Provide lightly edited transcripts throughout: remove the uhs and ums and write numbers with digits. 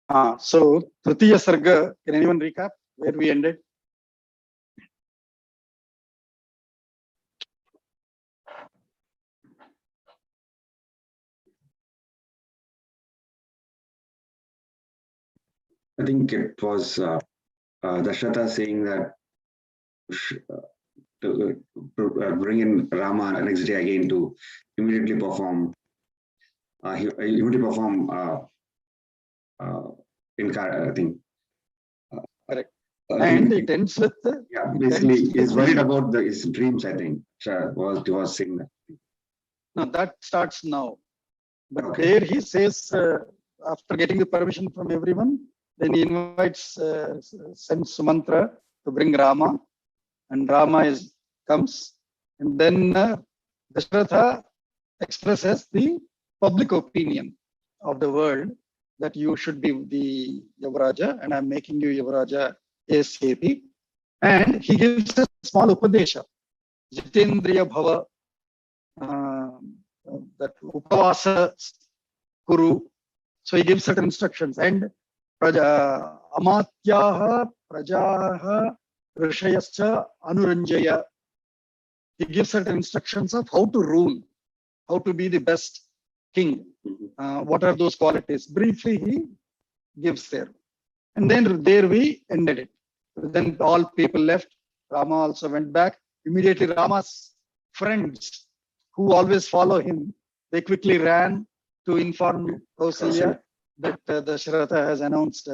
So, Tritiya Sarga, can anyone recap where we ended? I think it was Dasharatha saying that to bring in Rama next day again to immediately perform. I think. Correct. And it ends with basically he's worried about his dreams. I think was saying that. No, that starts now. But there he says, after getting the permission from everyone, then he invites, sends Sumantra to bring Rama, and Rama comes, and then Dasharatha expresses the public opinion of the world that you should be the Yavaraja, and I'm making you Yavaraja ASAP. And he gives a small upadesha, Jitendriya Bhava, that Upavasa Kuru. So he gives certain instructions. And Amatyaha Prajaha Rishayascha Anuranjaya. He gives certain instructions of how to rule, how to be the best king. What are those qualities? Briefly, he gives there. And then there we ended it. Then all people left. Rama also went back. Immediately, Rama's friends, who always follow him, they quickly ran to inform Kausalya that Dasharatha has announced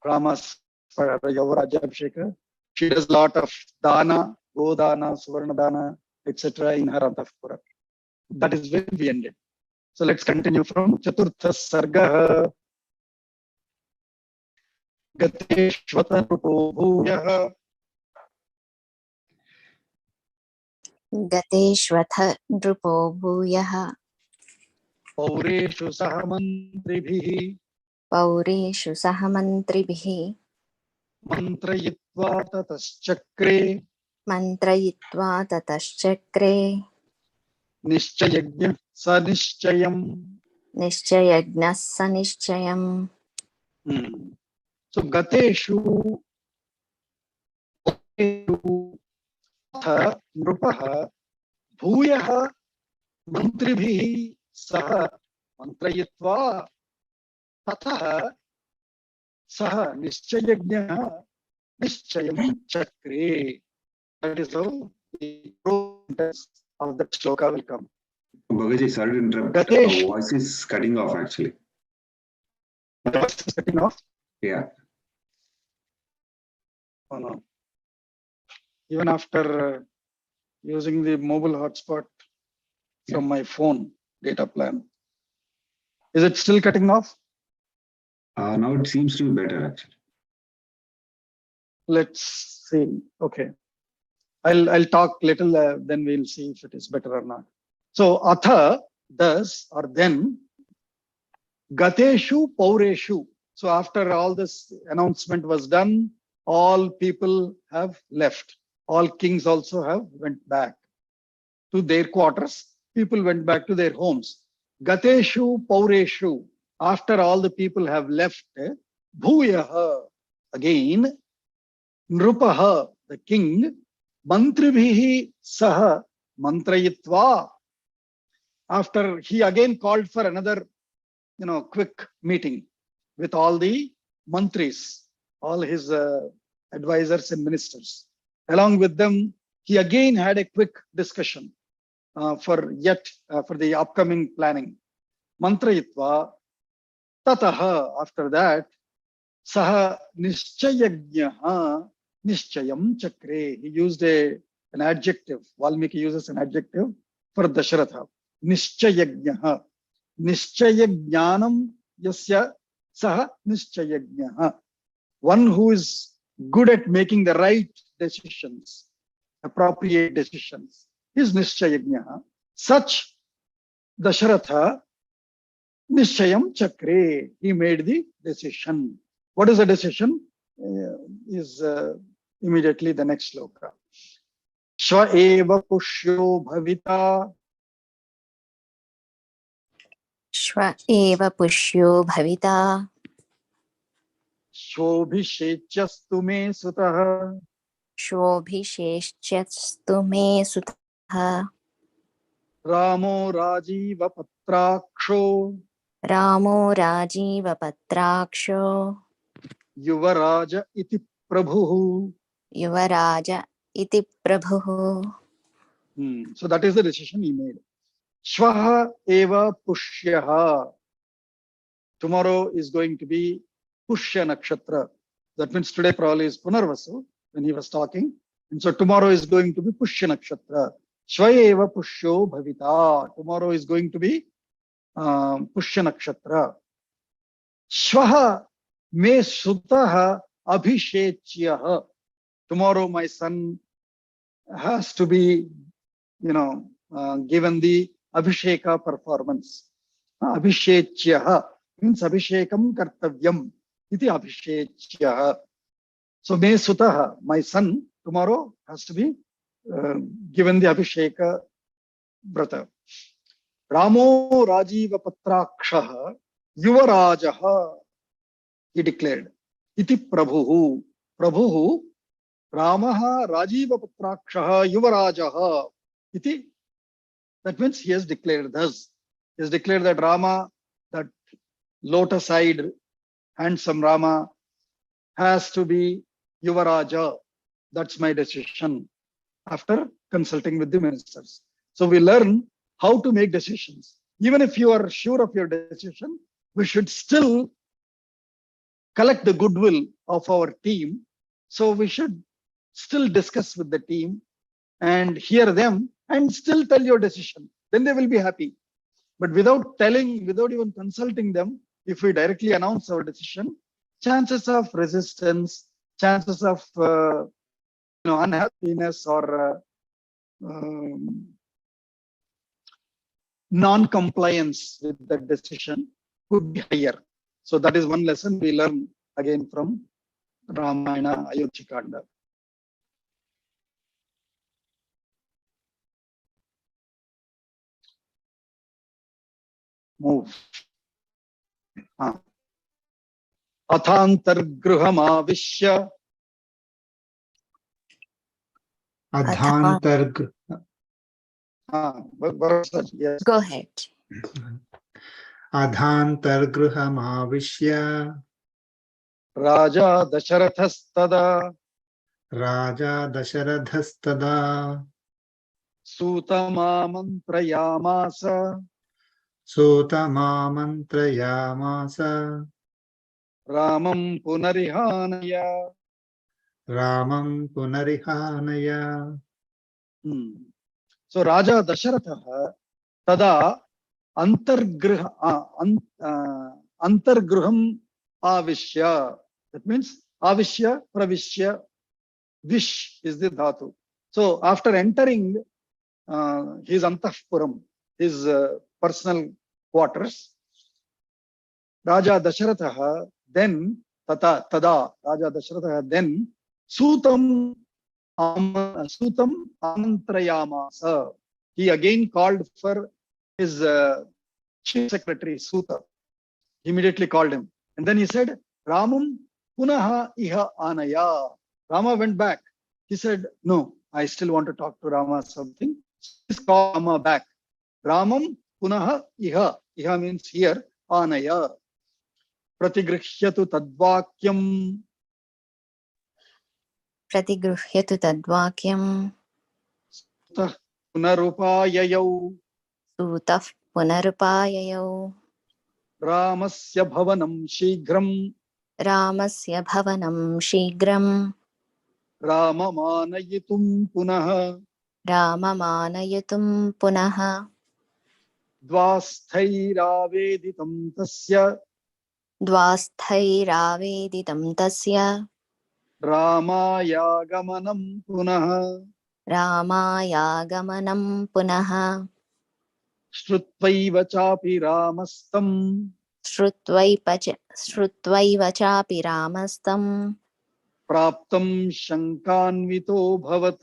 Rama's Yavaraja Abhisheka. She does a lot of dana, Godana, Suvarna Dana, etc. in her Antapura. That is where we ended. So let's continue from Chaturtha Sarga. Gateshvatarupo bhuyah. Gateshvatha nrupo bhuyah. Paureshu sahamantribhihi. Paureshu sahamantribhihi. Mantrayitva tataschakre. Mantrayitva tataschakre. Nischayagnya sanischayam. Nischayagnya sanischayam. So Gateshu Nrupaha Bhuyah Mantribhihi Saha Mantrayitva Tatha Saha Nischayagnya Nischayam Chakre. That is how the progress of that shloka will come. Bhagaji, sorry to interrupt. The voice is cutting off actually. The voice is cutting off? Yeah. Oh no. Even after using the mobile hotspot from my phone data plan, is it still cutting off? Now it seems to be better actually. Let's see. Okay. I'll talk little, then we'll see if it is better or not. So atha, thus, or then, gateshu paureshu. So after all this announcement was done, all people have left. All kings also have went back to their quarters. People went back to their homes. Gateshu paureshu. After all the people have left, bhuyaha, again, nrupaha, the king, mantribhihi saha mantrayitva. After he again called for another, quick meeting with all the mantris, all his advisors and ministers. Along with them, he again had a quick discussion for the upcoming planning. Mantrayitva, tataha, after that, saha nischayagnya nischayam chakre. He used an adjective. Valmiki uses an adjective for Dasharatha. Nischayagnya. Nischayajnanam yasya saha nischayagnya. One who is good at making the right decisions, appropriate decisions, is nischayagnya. Such Dasharatha, nischayam chakre. He made the decision. What is the decision? Is immediately the next shloka. Shva eva pushyo bhavita. Shva eva pushyo bhavita. शोभिषेच्यस्तु मे सुतः शोभिषेश्चस्तु मे सुतः रामो राजीवपत्राक्षो रामो राजीवपत्राक्षो युवराज इति प्रभुः. युवराज इति प्रभुः. So that is the decision he made. Shvaha eva pushyaha. Tomorrow is going to be Pushya Nakshatra. That means today probably is Punarvasu when he was talking. And so tomorrow is going to be Pushya Nakshatra. Shvayeva Pushyo Bhavita. Tomorrow is going to be Pushya Nakshatra. Shvaha me sutaha abhishechyaha. Tomorrow my son has to be, given the Abhisheka performance. Abhishechyaha means Abhishekam Kartavyam. Iti Abhishechyaha. So me sutaha, my son, tomorrow has to be given the Abhisheka Vrata. Ramo Rajiva Patrakshaha Yuvarajaha, he declared. Iti Prabhuhu. Prabhuhu Ramaha Rajiva Patrakshaha Yuvarajaha. Iti. That means he has declared thus. He has declared that Rama, that lotus-eyed, handsome Rama, has to be Yuvaraja. That's my decision after consulting with the ministers. So we learn how to make decisions. Even if you are sure of your decision, we should still collect the goodwill of our team. So we should still discuss with the team and hear them and still tell your decision. Then they will be happy. But without telling, without even consulting them, if we directly announce our decision, chances of resistance, chances of unhappiness or non-compliance with the decision could be higher. So that is one lesson we learn again from Ramayana Ayodhya-kanda. Move. Athantargruhamavishya. Yes. Go ahead. Adhantargruhamavishya Raja Dasharathastada Raja Dasharadhastada Sutamamantrayamasa Sutamamantrayamasa Ramam Punarihanaya. Ramam Punarihanaya. So Raja Dasharatha tada antargruham avishya. That means avishya, pravishya, vish is the dhatu. So after entering his antahpuram, his personal quarters, Raja Dasharatha then tada Raja Dasharatha then Sutam Amantrayamasa. He again called for his chief secretary Suta. He immediately called him. And then he said, Ramam Punaha Iha Anaya. Rama went back. He said, no, I still want to talk to Rama something. Please call Rama back. Ramam Punaha Iha. Iha means here. Anaya. Pratigrihyatu tadvakyam. Pratigruhyatu tadvakyam. Sutah punarupayayau. Sutah punarupayayau. Ramasya bhavanam shighram. Ramasya bhavanam shighram. Ramamanayitum punaha. Ramamanayatum punaha. Dvasthairāveditam tasya. Dvasthairāveditam tasya. Rāmāyāgamanam punaha. Rāmāyāgamanam punaha. Shrutvaiva chapi Ramastam. Shrutvaiva chapi Ramastam. Praptam shankanvito bhavat.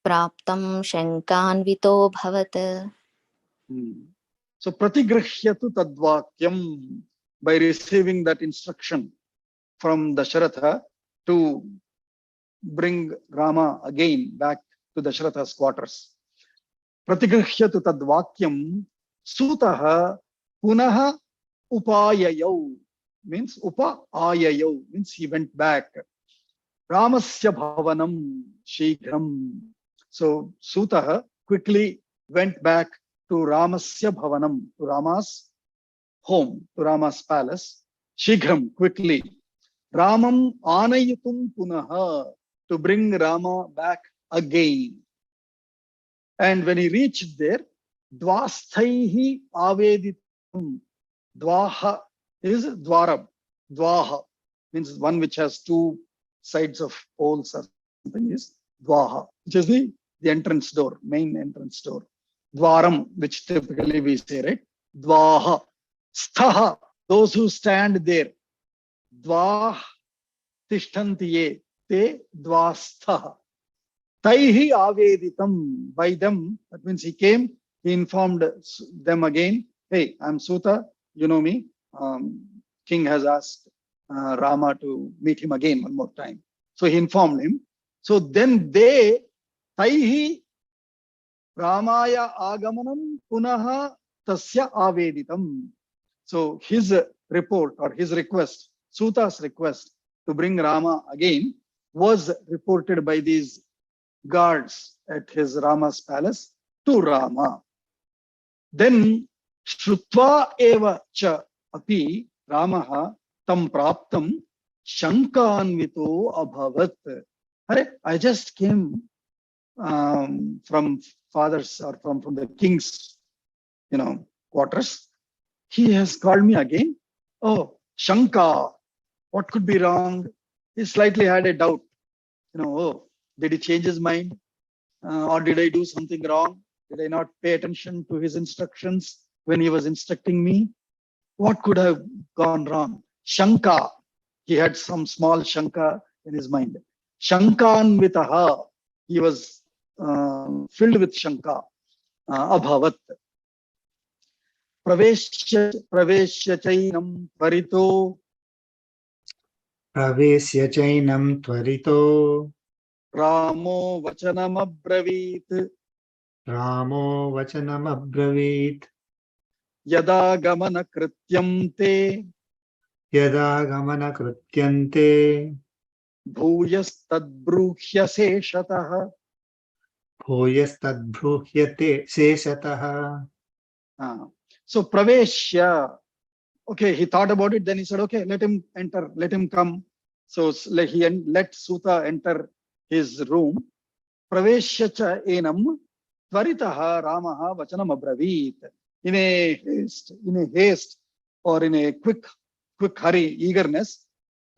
Praptam shankanvito bhavat. So pratigrihyatu tadvakyam. By receiving that instruction, from Dasharatha to bring Rama again back to Dasharatha's quarters. Pratigrihyatu tadvakyam Sutaha punaha upayayau, means upayayau, means he went back. Ramasya bhavanam shighram. So Sutaha quickly went back to Ramasya bhavanam, to Rama's home, to Rama's palace. Shighram, quickly. Ramam anayatum punaha, to bring Rama back again. And when he reached there, dvasthaihi aveditam. Dvaha is dwaram. Dvaha means one which has two sides of holes or something is dvaha, which is the entrance door, main entrance door. Dwaram, which typically we say, right? Dvaha. Sthaha, those who stand there. Dvah tishtantiye, te dvasthaha. Taihi aveditam, by them, that means he came, he informed them again, hey, I'm Suta, you know me. King has asked Rama to meet him again one more time. So he informed him. So then they, Taihi Ramaya agamanam punaha tasya aveditam. So his report or his request, Suta's request to bring Rama again was reported by these guards at his Rama's palace to Rama. Then Shrutva eva cha api Ramaha tam praptam shankanvito abhavat. I just came from father's or from the king's, quarters. He has called me again. Oh, Shanka, what could be wrong? He slightly had a doubt. Oh, did he change his mind? Or did I do something wrong? Did I not pay attention to his instructions when he was instructing me? What could have gone wrong? Shanka. He had some small Shanka in his mind. Shankanvitaha. He was filled with Shanka. Abhavat. Praveshya chainam parito. Pravesya chainam tvarito. Ramo vachanam abravit. Ramo vachanam abravit. Yada gamana krityam te. Yada gamana krityante. Bhuyastadbruhya seshataha. Bhuyastadbruhyate seshataha. So Praveshya, okay, he thought about it, then he said, okay, let him enter, let him come. So he let Suta enter his room. Praveshya cha enam tvaritaha Ramaha vachanam abravit. In a haste or in a quick hurry, eagerness,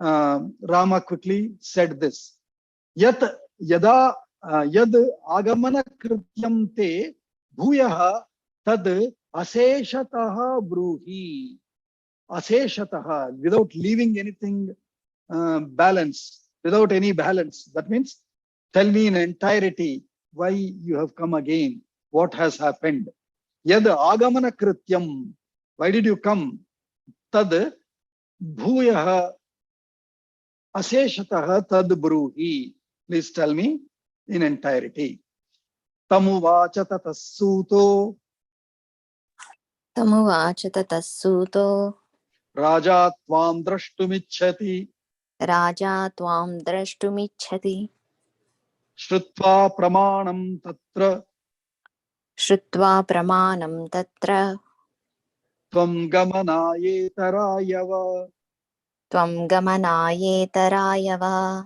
Rama quickly said this. Yad agamana krityam te bhuyaha tad aseshataha bruhi. Aseshataha, without leaving anything without any balance. That means, tell me in entirety why you have come again. What has happened? Yad agamana krityam. Why did you come? Tad bhuyaha aseshataha tad bruhi. Please tell me in entirety. Tamuvacha tatasuto. Tamuvacha tatasuto. Raja tvam drashtumichhati. Raja tvam drashtumichhati. Shrutva pramanam tatra. Shrutva pramanam tatra. Tvam gamanayetara. Tvam gamanayetara.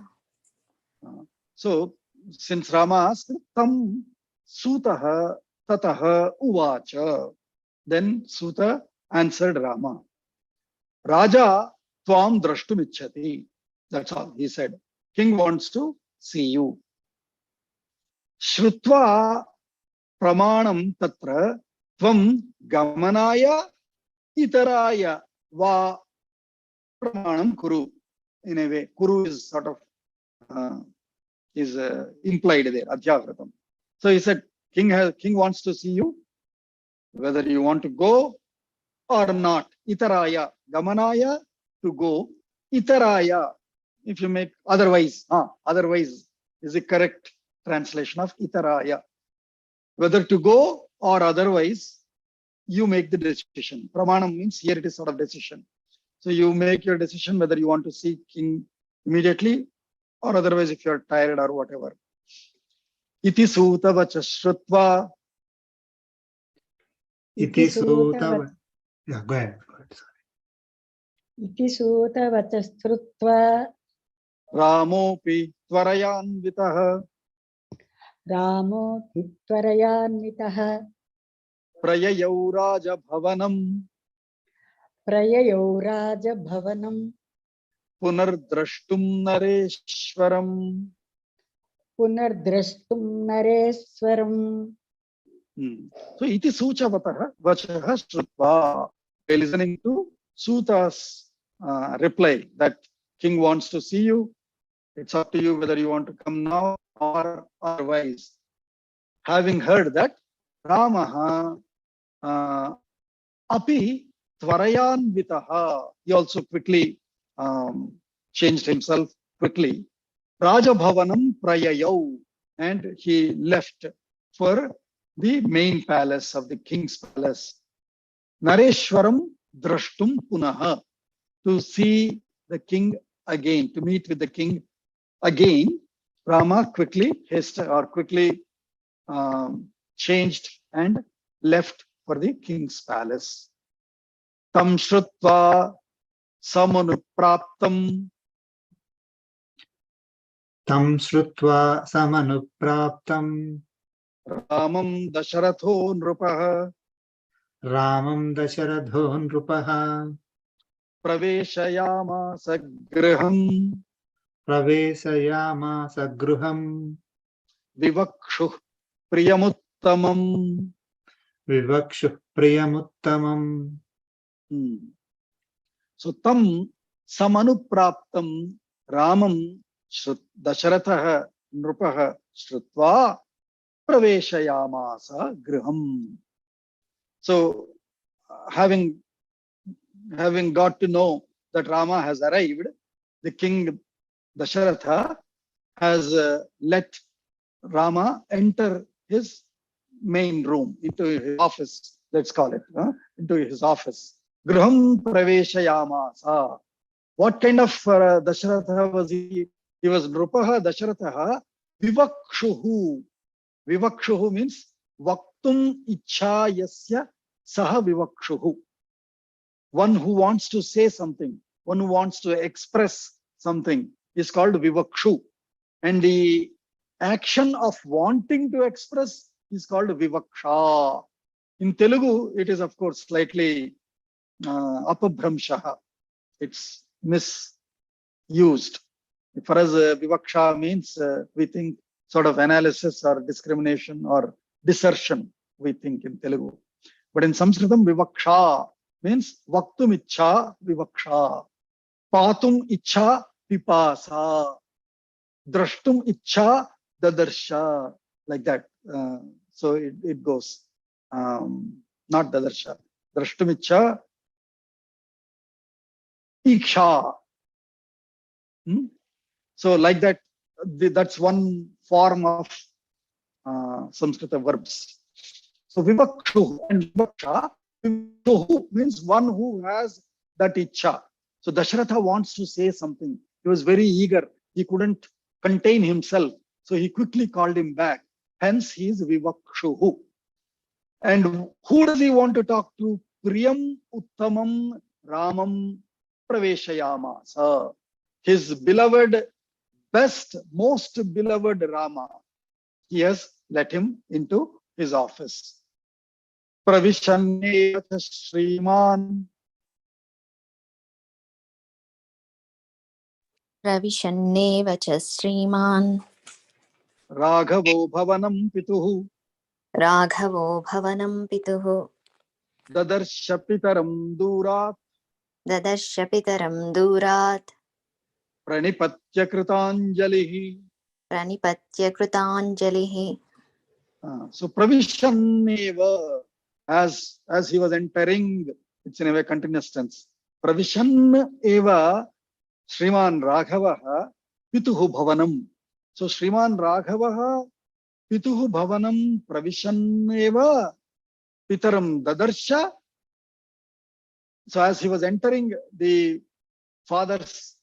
So, since Rama asked, Tam Sutaha Tataha Uvacha. Then Suta answered Rama. Raja Tvam Drashtumichhati. That's all he said. King wants to see you. Shrutva Pramanam Tatra Tvam Gamanaya Itaraya Va Pramanam Kuru. In a way, Kuru is sort of is implied there, Adhyavratam. So he said, King wants to see you, whether you want to go or not. Itaraya, Gamanaya, to go. Itaraya, if you make otherwise, otherwise is the correct translation of itaraya. Whether to go or otherwise, you make the decision. Pramanam means here it is sort of decision. So you make your decision whether you want to see king immediately or otherwise if you're tired or whatever. Iti suta vacha shrutva. Iti sutava. Yeah, go ahead. इति सूतवचस्रुत्वा Ramopi tvarayanvitaha रामो त्वरयान्वितः prayayau raja bhavanam प्रययौ राजभवनं punardrashtum nareshwaram. पुनर्द्रष्टुं नरेश्वरम्. So iti suchavatah vachaha shrutva. By listening to Suta's reply that king wants to see you. It's up to you whether you want to come now or otherwise. Having heard that, Ramaha api tvarayanvitaha. He also quickly changed himself quickly. Rajabhavanam prayayau, and he left for the main palace of the king's palace. Nareshwaram drashtum punaha, to see the king again, to meet with the king again. Rama quickly changed and left for the king's palace. Tam shrutva samanupraptam. Tam shrutva samanupraptam Ramam dasharatho nrupaha Ramam dasharatho nrupaha praveshayamasa griham pravesayama sagruham vivakshu priyamuttamam. vivakshu priyamuttamam. So tam samanupraptam Ramam dasharatha nrupaha shrutva praveshayamasa griham. So having got to know that Rama has arrived, the king Dasharatha has let Rama enter his main room, into his office, let's call it, into his office. Griham praveshayamasa. What kind of Dasharatha was he? He was Nrupaha Dasharatha vivakshuhu. Vivakshuhu means vaktum ichayasya saha vivakshuhu. One who wants to say something, one who wants to express something is called vivakshu. And the action of wanting to express is called vivaksha. In Telugu, it is of course slightly apabhramshaha. It's misused. For us, vivaksha means we think sort of analysis or discrimination or dissertation, we think in Telugu. But in Sanskritam, vivaksha means vaktum ichha vivaksha, patum ichha pipasa, drashtum ichha dadarsha, like that. So it goes, not dadarsha, drashtum ichha iksha. So like that, that's one form of Sanskrit verbs. So vivakshu and vivaksha, vivakshu means one who has that ichha. So Dasharatha wants to say something. He was very eager. He couldn't contain himself. So he quickly called him back. Hence he is vivakshu. And who does he want to talk to? Priyam uttamam Ramam praveshayamasa. His beloved, best, most beloved Rama. He has let him into his office. Pravishanne Shriman. Ravishannev cha Sriman Raghavo Bhavanam Pituhu. Raghavo Bhavanam Pituhu Dadarsha Pitaram Durat. Dadarsha Pitaram Durat Pranipatya Kritanjalihi. Pranipatya Krutanjalihi. So Pravishanneva, as he was entering, it's in a way continuous tense. Pravishan eva Shriman Raghavaha Pituhu Bhavanam. So Shriman Raghavaha Pituhu Bhavanam Pravishanneva Pitaram Dadarsha. So as he was entering the father's,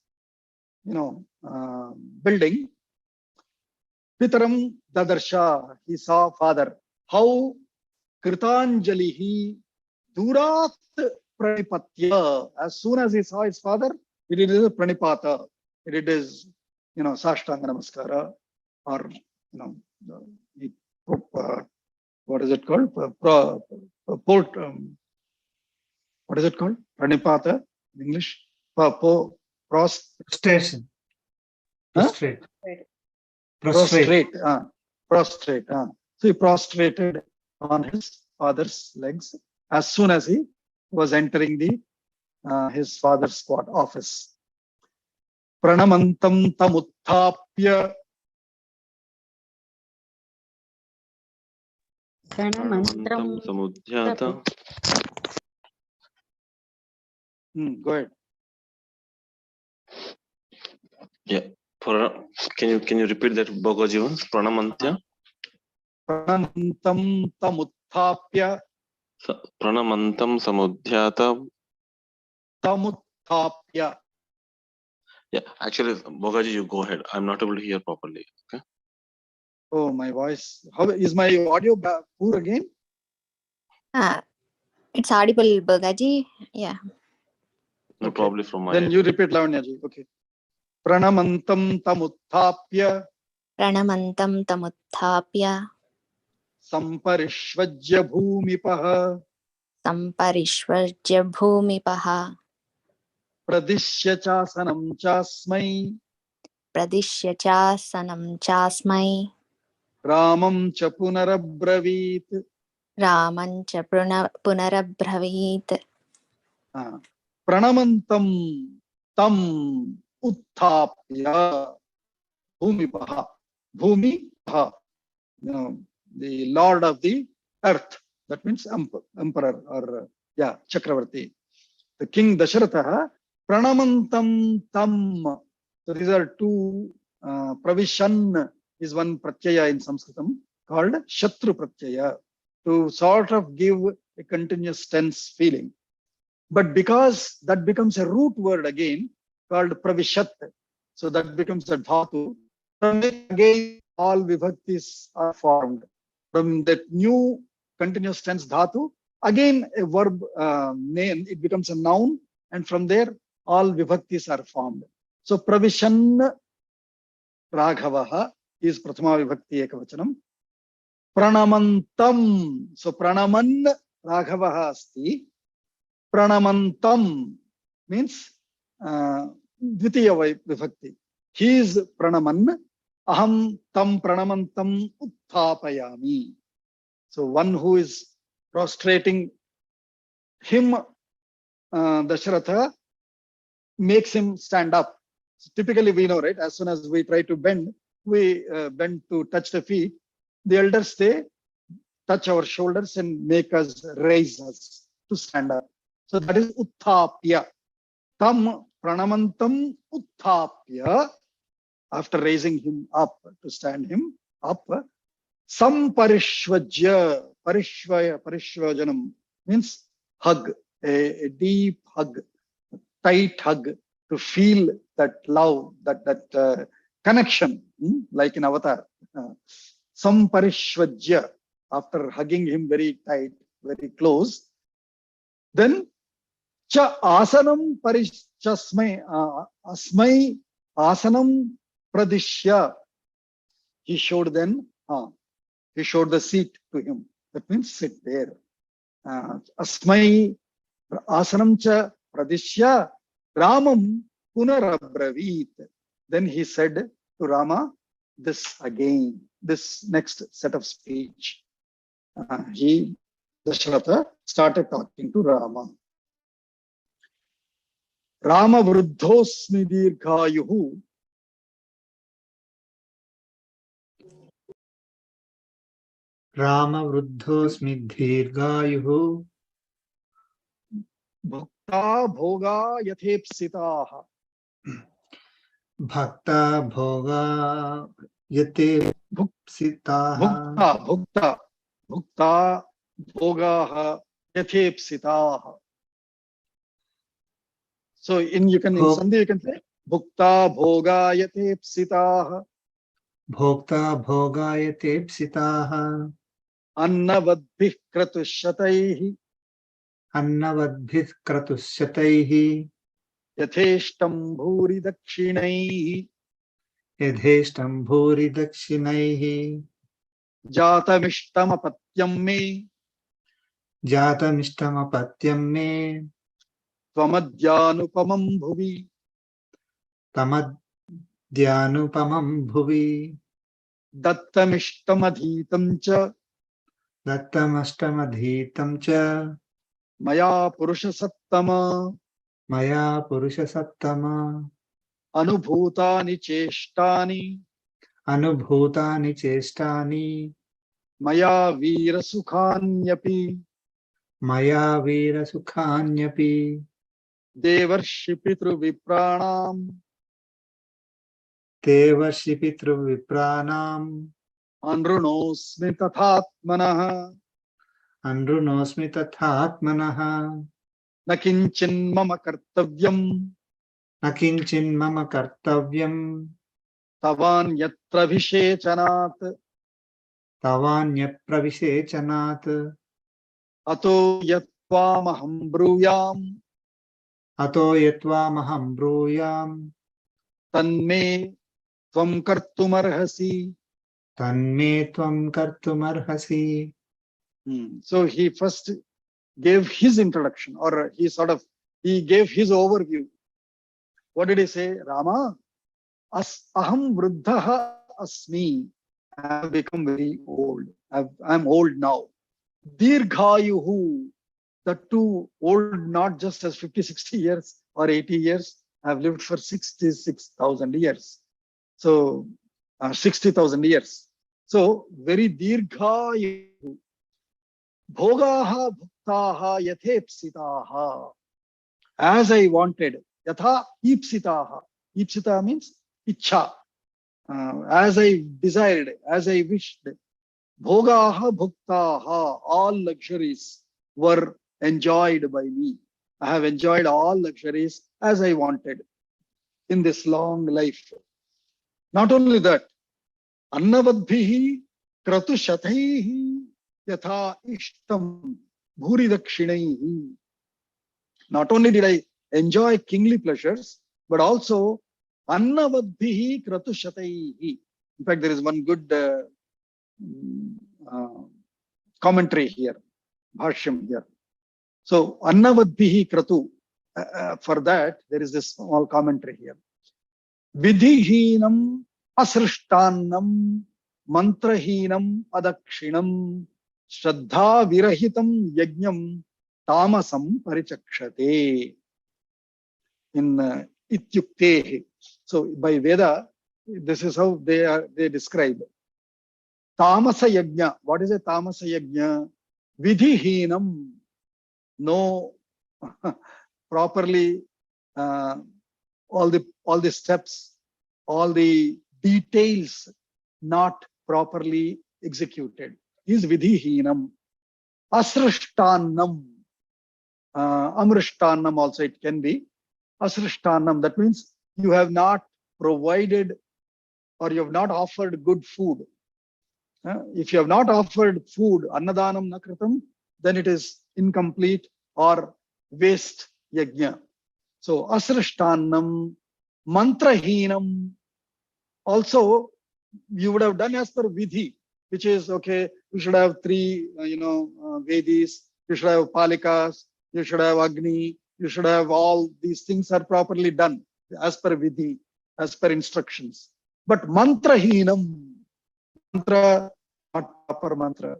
building, Pitaram Dadarsha, he saw father. How Kritanjalihi Durat Pranipatya. As soon as he saw his father, he did his Pranipata. He did his, Sashtanga Namaskara, or, he, what is it called? What is it called? Pranipata in English? Prostration. Huh? Prostrate. Prostrate. So he prostrated on his father's legs as soon as he was entering his father's office. Pranamantam tamuttapya. Pranamantram samudhyata. Go ahead. Yeah. Can you repeat that, Bhogaji once? Pranamantya. Pranamantam tamuttapya. Pranamantam samudhyata. Tamuttapya. Yeah, actually, Bhogaji, you go ahead. I'm not able to hear properly. Okay. Oh, my voice. How is my audio poor again? It's audible, Bhogaji. Yeah. No, Okay. probably from my Then end. you repeat, Lavanyaji. Okay. Pranamantam tamuttapya. Pranamantam tamuttapya. Samparishvajya bhumipaha. Samparishvarjya bhumipaha. Pradishya chasanam chasmai. Pradishya chasanam chasmai. Ramam cha punarabravit. Raman cha punarabravit. Pranamantam tam uttapya bhumipaha. Bhumipaha, the lord of the earth. That means emperor or Chakravarti. The king Dasharatha, Pranamantam tam. So these are two. Pravishan is one pratyaya in Sanskritam called Shatru pratyaya, to sort of give a continuous tense feeling. But because that becomes a root word again called Pravishat, so that becomes a dhatu. From it again all vibhaktis are formed. From that new continuous tense dhatu, again a verb name, it becomes a noun, and from there all vibhaktis are formed. So Pravishan Raghavaha is Prathama Vibhakti Ekavachanam. Pranamantam. So Pranaman Raghavaha asti. Pranamantam means Dvitiya Vibhakti. He is Pranaman. Aham tam pranamantam uttapayami. So one who is prostrating him, Dasharatha, makes him stand up. So typically we know, right? As soon as we try to bend, we bend to touch the feet. The elders, they touch our shoulders and make us raise us to stand up. So that is uttapya. Tam pranamantam uttapya. After raising him up, to stand him up, samparishvajya. Parishvajanam means hug, a deep hug, tight hug, to feel that love, that connection, like in Avatar. Samparishvajya, after hugging him very tight, very close, then cha asanam parichasmai asmai asanam pradishya. He showed the seat to him. That means sit there. Asmai asanam cha pradishya Ramam punarabravit. Then he said to Rama this again, this next set of speech. Dasharatha started talking to Rama. Rama vruddhosmi dirghayuhu. Rama vruddhosmi dheerghayuhu. Bhakta bhoga yathepsitaha. Bhakta bhoga yate Bhuk- sitaha. Bhukta bhogaha yathepsitaha. So in Bhok, Sandhi you can say Bhukta bhoga yathepsitaha. bhokta bhoga yate sitaha. Annavadbhih kratushataihi Annavadbhit kratusyataihi. yatheshtam bhuri dakshinaihi Yadheshtam bhuri dakshinaihi. jatamishtam me Jatamishtam me. tvamadyanupamam bhuvi Tamadyanupamam bhuvi. dattamishtamadhitam cha Dattamastamadhitam cha. maya purusha sattama Maya purusha sattama. anubhutani cheshtani Anubhutani chestani. maya veera sukhanyapi Maya vira sukhanyapi. devarshi pitru vipranam Devashi pitru vipranam. anrunosmi tathatmanah Andrunosmi tathatmanaha. na kinchin mama kartavyam Nakinchin mama kartavyam. tavan yatra vishechanat Tavanyat pravisechanat. ato yatvamaham bruyam Ato yatva maham bruyam. tanme tvam kartumarhasi. Tanme tvam kartumarhasi. So he first gave his introduction, or he gave his overview. What did he say? Rama, aham vruddhaha asmi. I have become very old. I'm old now. Dirghayuhu, the two old, not just as 50, 60 years or 80 years. I've lived for 66,000 years. So 60,000 years. So very dirghayuhu. Bhogaha bhuktaha yathepsitaha. As I wanted. Yatha ipsitaha. Ipsita means ichha. As I desired, as I wished. Bhogaha bhuktaha. All luxuries were enjoyed by me. I have enjoyed all luxuries as I wanted in this long life. Not only that, annavadbhihi kratushataihi yatha ishtam bhuri dakshinaihi. Not only did I enjoy kingly pleasures, but also annavadbhihi kratushataihi. In fact, there is one good commentary here, bhashyam here. So annavadbhihi kratu. For that, there is this small commentary here. Vidhihinam asrishtannam mantrahinam adakshinam shraddha virahitam yajnam tamasam parichakshate. In ityuktehi. So by Veda, this is how they describe. Tamasa yajna. What is a tamasa yajna? Vidhihinam. No properly all the steps, all the details not properly executed is vidhihinam. Asrishtannam. Amrishtannam also it can be. Asrishtannam, that means you have not provided or you have not offered good food. If you have not offered food, annadanam nakritam, then it is incomplete or waste yajna. So asrishtannam, mantrahinam. Also, you would have done as per vidhi, which is okay. You should have three, Vedis. You should have palikas. You should have agni. You should have all these things are properly done as per vidhi, as per instructions. But mantrahinam, mantra, not proper mantra.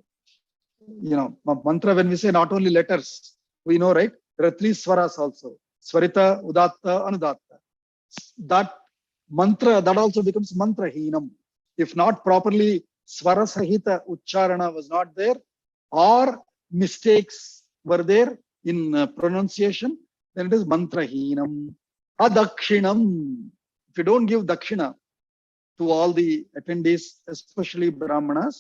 Mantra, when we say not only letters, we know, right? There are three swaras also. Swarita, udatta, anudatta. That mantra, that also becomes mantrahinam. If not properly, swara sahita ucharana was not there, or mistakes were there in pronunciation, then it is mantrahinam. Adakshinam. If you don't give dakshina to all the attendees, especially Brahmanas,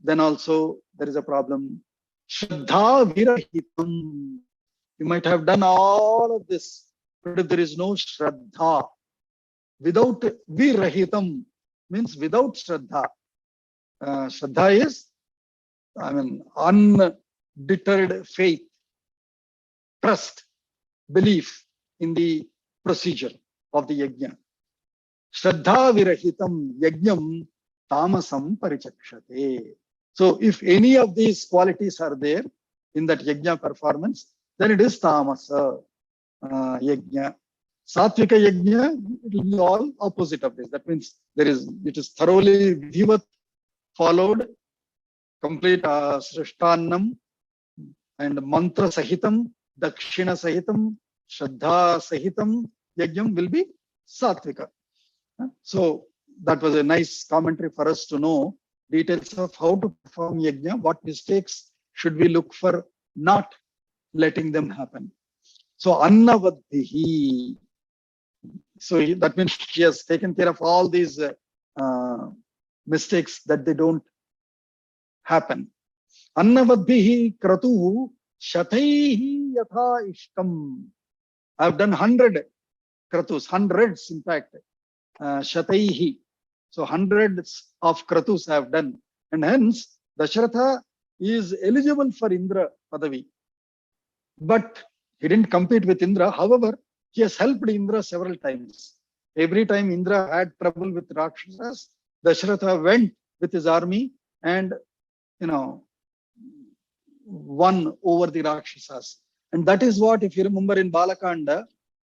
then also there is a problem. Shraddha virahitam. You might have done all of this, but if there is no Shraddha, without virahitam means without Shraddha. Shraddha is, undeterred faith, trust, belief in the procedure of the yajna. Shraddha virahitam yajnam tamasam parichakshate. So if any of these qualities are there in that yajna performance, then it is tamasa yajna. Satvika yajna, it will be all opposite of this. That means it is thoroughly vidhivat followed, complete srishtannam and mantra sahitam, dakshina sahitam, shraddha sahitam yajnam will be satvika. So that was a nice commentary for us to know details of how to perform yajna, what mistakes should we look for not letting them happen. So annavadhihi. So that means she has taken care of all these mistakes that they don't happen. Annavadhihi kratu shataihi yatha ishtam. I have done 100 kratus, hundreds in fact. Shataihi. So hundreds of kratus I have done. And hence Dasharatha is eligible for Indra Padavi. But he didn't compete with Indra. However, he has helped Indra several times. Every time Indra had trouble with Rakshasas, Dasharatha went with his army and, won over the Rakshasas. And that is what, if you remember in Balakanda,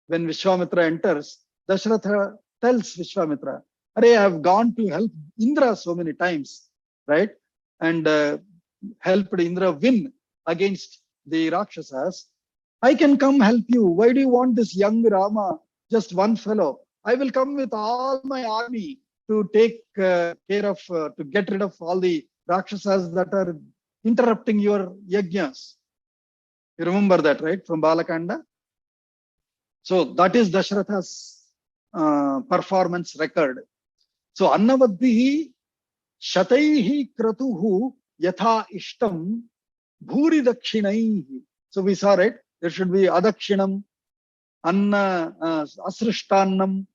when Vishwamitra enters, Dasharatha tells Vishwamitra, "Arey, I have gone to help Indra so many times, right? And helped Indra win against the Rakshasas. I can come help you. Why do you want this young Rama, just one fellow? I will come with all my army to take care of, to get rid of all the Rakshasas that are interrupting your yajnas." You remember that, right? From Balakanda. So that is Dasharatha's performance record. So annavadhihi shataihi kratuhu yatha ishtam bhuri dakshinaihi. So we saw, right? There should be adakshinam, anna asrishtannam,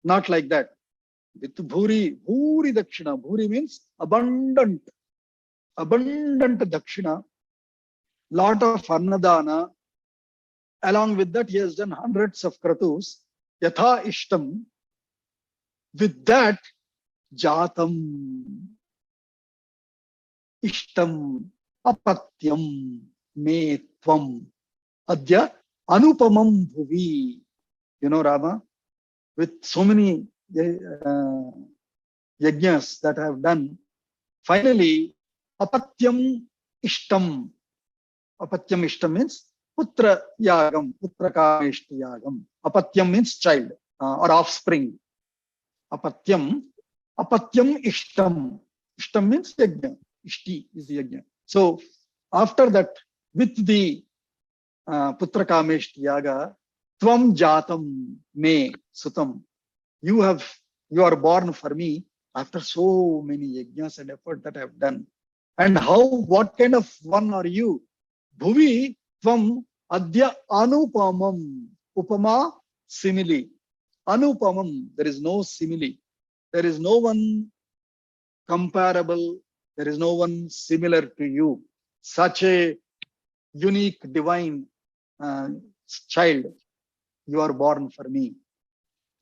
not like that. With bhuri dakshina. Bhuri means abundant dakshina, lot of annadana. Along with that, he has done hundreds of kratus. Yatha ishtam. With that, jatam ishtam apatyam me tvam adya anupamam bhuvi. Rama, with so many yajnas that I have done, finally, apatyam ishtam. Apatyam ishtam means putra yagam, putra kameshti yagam. Apatyam means child or offspring. Apatyam ishtam. Ishtam means yajna. Ishti is the yajna. So after that, with the putra kameshti yaga, tvam jatam me sutam. You are born for me after so many yajnas and effort that I have done. And what kind of one are you? Bhuvi tvam adya anupamam. Upama, simile. Anupamam, there is no simile. There is no one comparable. There is no one similar to you. Such a unique, divine child. You are born for me.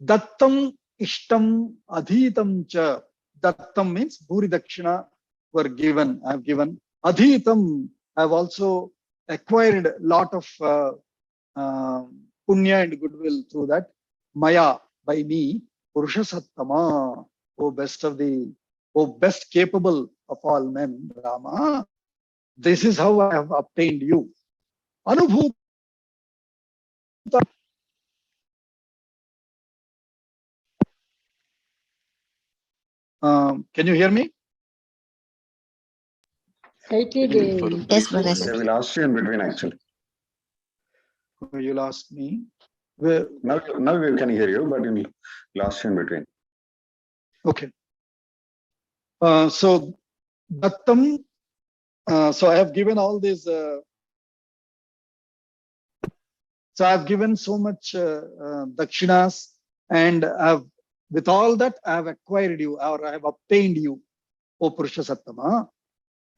Dattam ishtam adhitam cha. Dattam means bhuri dakshina were given. I have given. Adhitam, I have also acquired a lot of punya and goodwill through that. Maya, by me. Purusha sattama, O best capable of all men, Rama. This is how I have obtained you. Anubhuta. Can you hear me? Slightly Yes, Bhagaji. We lost you in between, actually. You lost me. Now we can hear you, but in lost in between. Okay. So Dattam, so I have given all these, so I have given so much dakshinas, and with all that I have acquired you, or I have obtained you, O Purusha Sattama.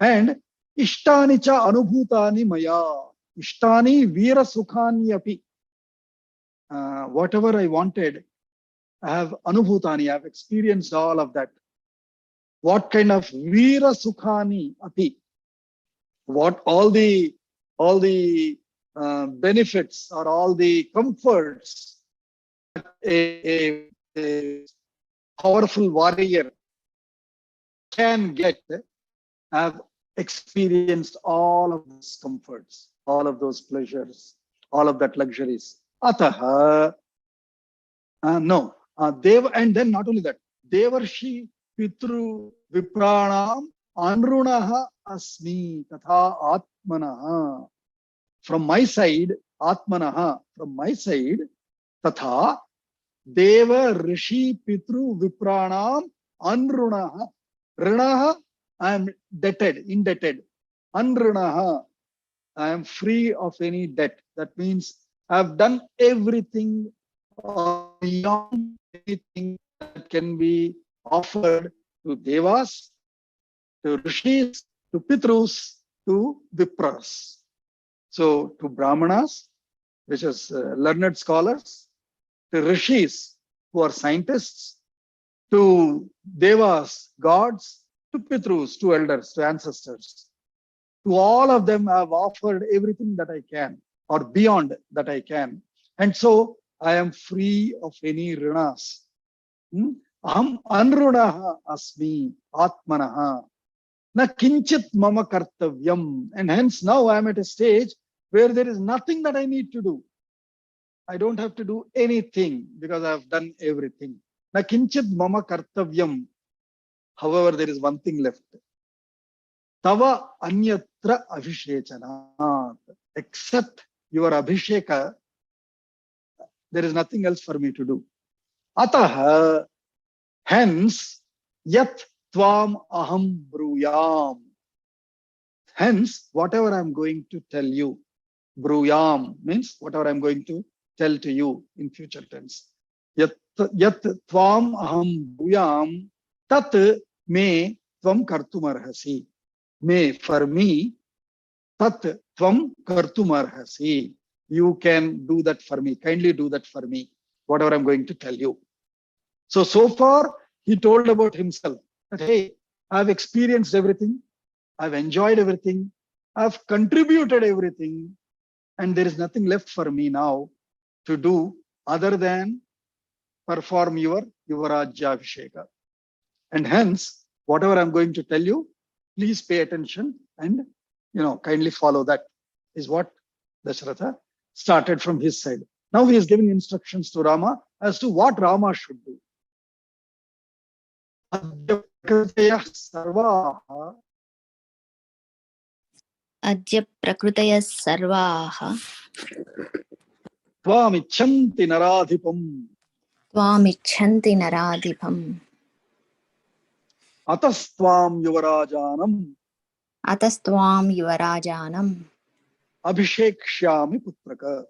And Ishtani cha anubhutani maya, Ishtani vira sukhani api. Whatever I wanted, I have anubhutani, I have experienced all of that. What kind of vira sukhani api? What all the benefits or all the comforts that a powerful warrior can get, have experienced all of those comforts, all of those pleasures, all of that luxuries. Ataha, no, Dev, and then not only that, Devarshi Pitru Vipranam Anrunaha Asmi Tatha Atmanaha. From my side, Atmanaha, from my side, Tatha Deva Rishi Pitru Vipranam Anrunaha. Rinaha, I am indebted. Anrunaha, I am free of any debt. That means I have done everything beyond anything that can be offered to devas, to rishis, to pitrus, to vipras. So to brahmanas, which is learned scholars, to rishis, who are scientists, to devas, gods, to pitrus, to elders, to ancestors. To all of them, I have offered everything that I can, or beyond that I can. And so I am free of any rinas. Aham anrunaha asmi atmanaha. Na kinchit mama kartavyam. And hence now I am at a stage where there is nothing that I need to do. I don't have to do anything because I have done everything. Na kinchit mama kartavyam. However, there is one thing left. Tava anyatra abhishechanat. Except your abhisheka, there is nothing else for me to do. Ataha, hence, yat tvam aham bruyam. Hence, whatever I'm going to tell you, bruyam means whatever I'm going to tell to you in future tense. Yat tvam aham bruyam, tat me tvam kartumarhasi. May, for me, tat tvam kartumarhasi. You can do that for me. Kindly do that for me. Whatever I'm going to tell you. So far, he told about himself that, hey, I've experienced everything. I've enjoyed everything. I've contributed everything. And there is nothing left for me now to do other than perform your Yuvarajya Abhisheka. And hence, whatever I'm going to tell you, please pay attention and kindly follow that, is what Dasharatha started from his side. Now he is giving instructions to Rama as to what Rama should do. Adya prakritaya sarvaha Tvamichanti naradhipam tvamichanti naradhipam atastvam yuvarajanam atastvam yuvarajanam abhishekshyami putraka.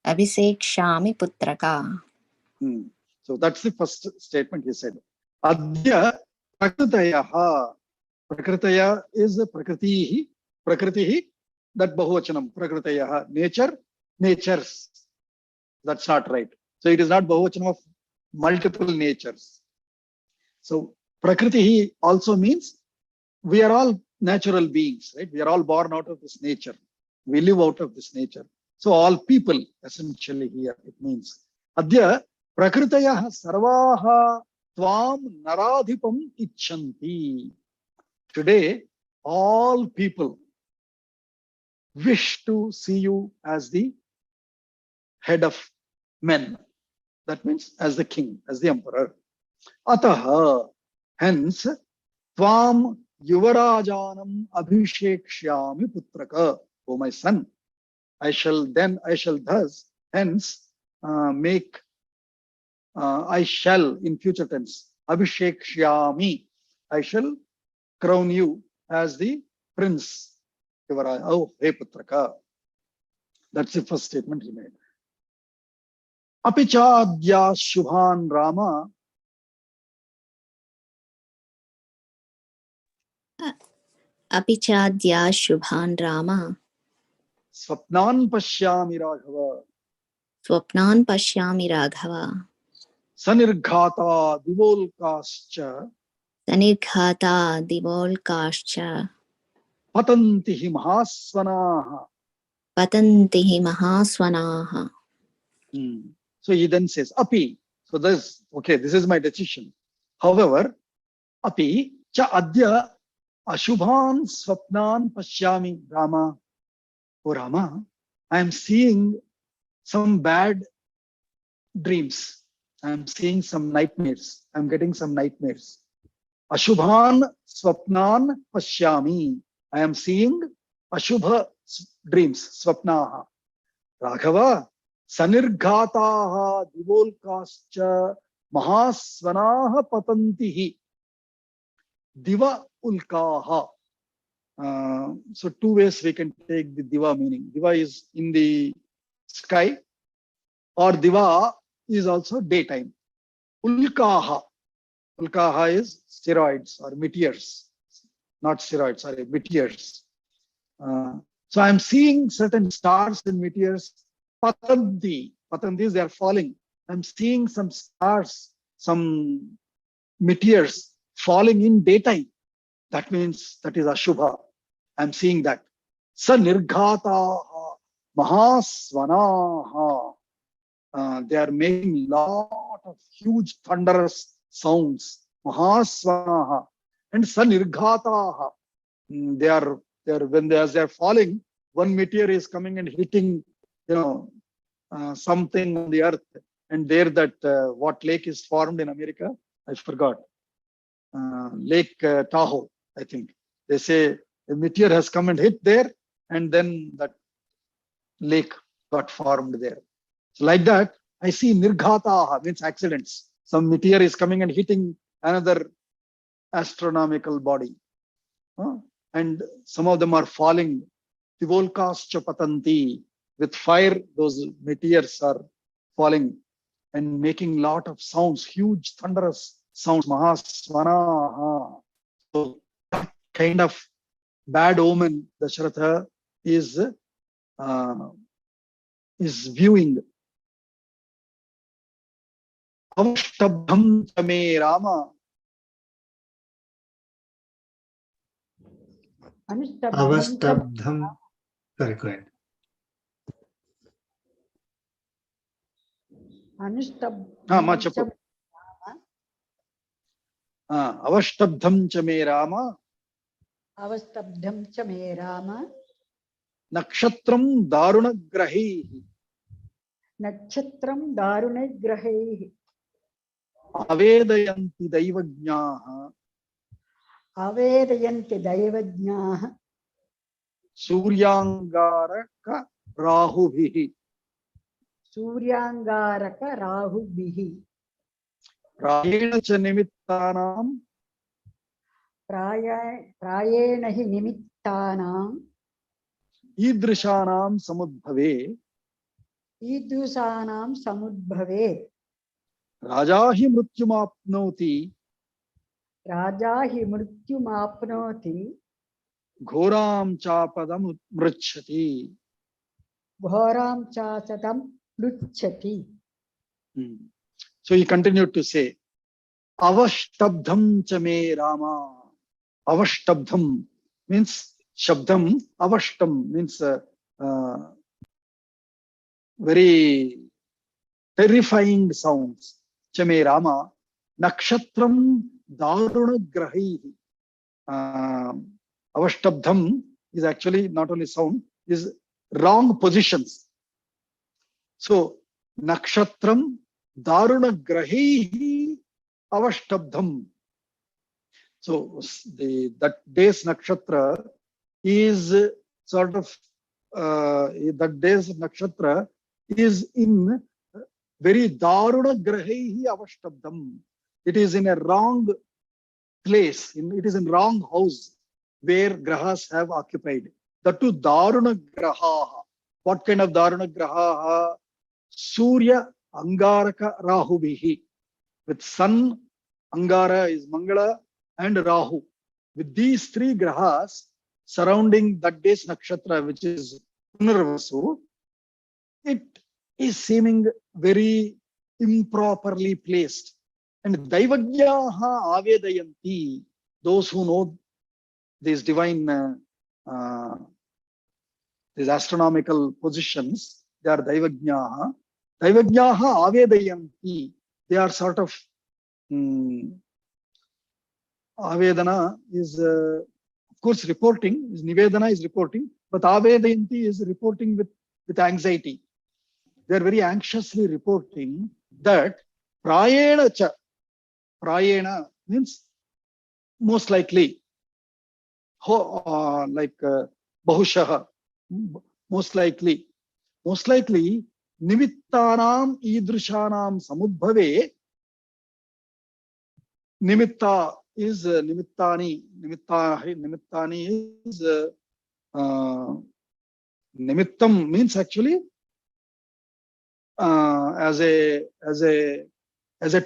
abhisekshami putraka. So that's the first statement he said. Adya prakritayaha. Prakritaya is prakritihi. Prakritihi, that bahuvachanam. Prakritayaha, nature, natures. That's not right. So it is not bahuvachanam of multiple natures. So prakritihi also means we are all natural beings, right? We are all born out of this nature. We live out of this nature. So all people, essentially here, it means. Adya prakritaya sarvaha tvam naradhipam icchanti. Today, all people wish to see you as the head of men. That means as the king, as the emperor. Ataha, hence, tvam yuvarajanam abhishekshyami putraka. O my son, I shall thus, hence, make, I shall in future tense, Abhishek Shyami, I shall crown you as the prince. Yuvaraja. Oh, hey Putraka. That's the first statement he made. Apichadya Shubhan Rama. अपि चाद्या शुभान् Ram Swapnan Pashyami Raghava. स्वप्नान् पश्यामि Raghav Sanirghata Divolkascha सनिर्घाता दिवोल्काश्च Patantihi Mahasvanaha. पतन्ति हि महास्वनाः. So he then says, Api. So this, okay, this is my decision. However, Api cha adya ashubhan swapnan pashyami Rama. Oh Rama, I am seeing some bad dreams. I am seeing some nightmares. I am getting some nightmares. Ashubhan swapnan pashyami. I am seeing ashubha dreams, swapnaha. Raghava, sanirghataha divolkascha mahasvanaha patantihi diva ulkaha. So two ways we can take the diva meaning. Diva is in the sky, or diva is also daytime. Ulkaha. Ulkaha is steroids or meteors, not steroids, sorry, meteors. So I'm seeing certain stars and meteors. Patanti. Patantis, they are falling. I'm seeing some stars, some meteors falling in daytime. That means that is Ashubha. I'm seeing that. Sa nirghataha mahasvanaha. They are making lot of huge thunderous sounds. Mahasvanaha. And sa nirghataha. They are when as they are falling, one meteor is coming and hitting, something on the earth, and there that what lake is formed in America, I forgot. Lake Tahoe, I think. They say a meteor has come and hit there, and then that lake got formed there. So like that, I see nirghataha means accidents. Some meteor is coming and hitting another astronomical body. And some of them are falling. Tivolkascha patanti. With fire, those meteors are falling and making lot of sounds, huge thunderous sounds. Mahasvanaha. So that kind of bad omen Dasharatha is viewing. Avashtabdham chame Rama. Avastabdham. Sorry, go ahead. Avashtabdham chame Rama. Avastabdham cha me Rama. Nakshatram darunagrahi. Nakshatram darunagrahi. Avedayanti daivajnaha. Avedayanti daivajnaha. Suryangaraka rahubhihi. Suryangaraka rahubhihi. Prayena cha nimittanam. Prayena hi nimittanam. Idrishanam samudbhave. Idrusanam samudbhave. Raja hi mrutyumapnoti. Raja hi mrutyumapnoti. Ghoram chapadam mrichyati. Ghoram chasatam luchati. So he continued to say, Avashtabdham chame Rama. Avashtabdham means Shabdam. Avashtam means very terrifying sounds. Chame Rama. Nakshatram darunagrahi. Avashtabdham is actually not only sound, is wrong positions. So Nakshatram darunagrahi avashtabdham. So that day's nakshatra is sort of that day's nakshatra is in very daruna grahaihi avashtabdam. It is in a wrong place, it is in wrong house where grahas have occupied. That too daruna graha. What kind of daruna graha? Surya Angaraka Rahubihi. With sun, Angara is Mangala, and Rahu. With these three grahas surrounding that day's nakshatra, which is Punarvasu, it is seeming very improperly placed. And Daivagyaha Avedayanti, those who know these divine, these astronomical positions, they are Daivagyaha. Daivagyaha Avedayanti, they are sort of, Avedana is, of course, reporting, Nivedana is reporting, but Avedayanti is reporting with anxiety. They are very anxiously reporting that Prayena cha, Prayena means most likely, like Bahushaha, most likely, Nimittanam Idrishanam Samudbhave. Nimitta is Nimittani. Nimittani is Nimittam means actually as a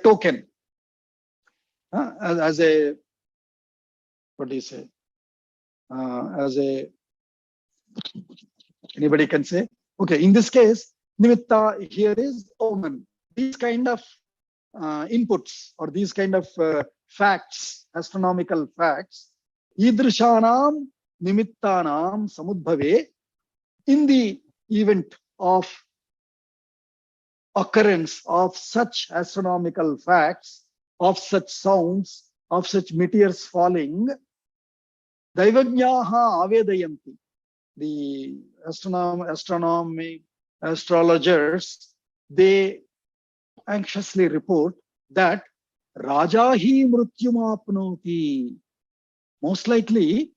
token, as a, what do you say? As a, anybody can say. Okay, in this case, Nimitta here is omen. These kind of inputs or these kind of facts, astronomical facts, Idrishanam Nimittanam Samudbhave, in the event of occurrence of such astronomical facts, of such sounds, of such meteors falling, Daivagyaha Avedayanti, the astrologers, they anxiously report that Rajahi Mrutyumapnoti. Most likely,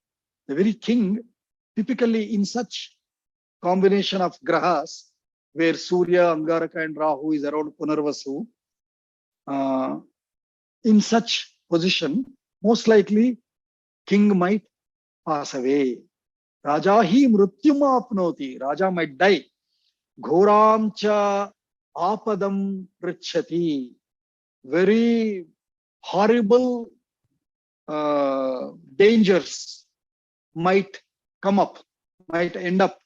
the very king, typically in such combination of grahas, where Surya, Angaraka, and Rahu is around Punarvasu, in such position, most likely, king might pass away. Rajahi Mrutyumapnoti. Raja might die. Ghoram cha Apadam Prichati. Very horrible dangers might come up, might end up.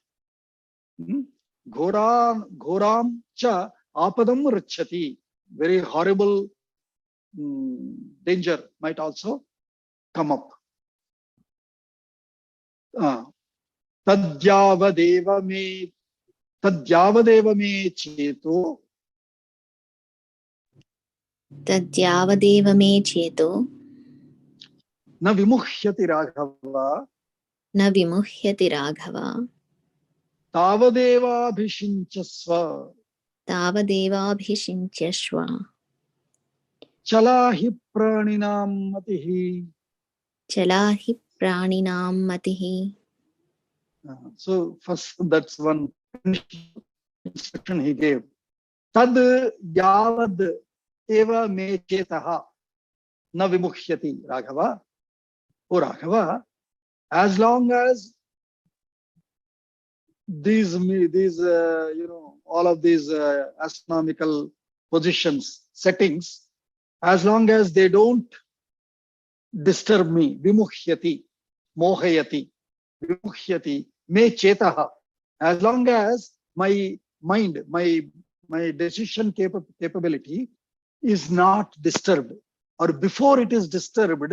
Ghoram cha Apadam Richati. Very horrible danger might also come up. Tadyavadeva me cheto. Tadyavadeva me cheto Na vimuhyati raghava. na vimuhyati raghava Tavadeva abhishinchasva. tavadeva abhishinchasva Chalahi praninam matihi. chalahi praninam matihi. So first, that's one instruction he gave. Tad yavad eva me chetaha na vimuhyati raghava. O Raghava, as long as these all of these astronomical positions, settings, as long as they don't disturb me, vimuhyati, mohayati, vimuhyati, me chetaha, as long as my mind, my decision capability is not disturbed, or before it is disturbed,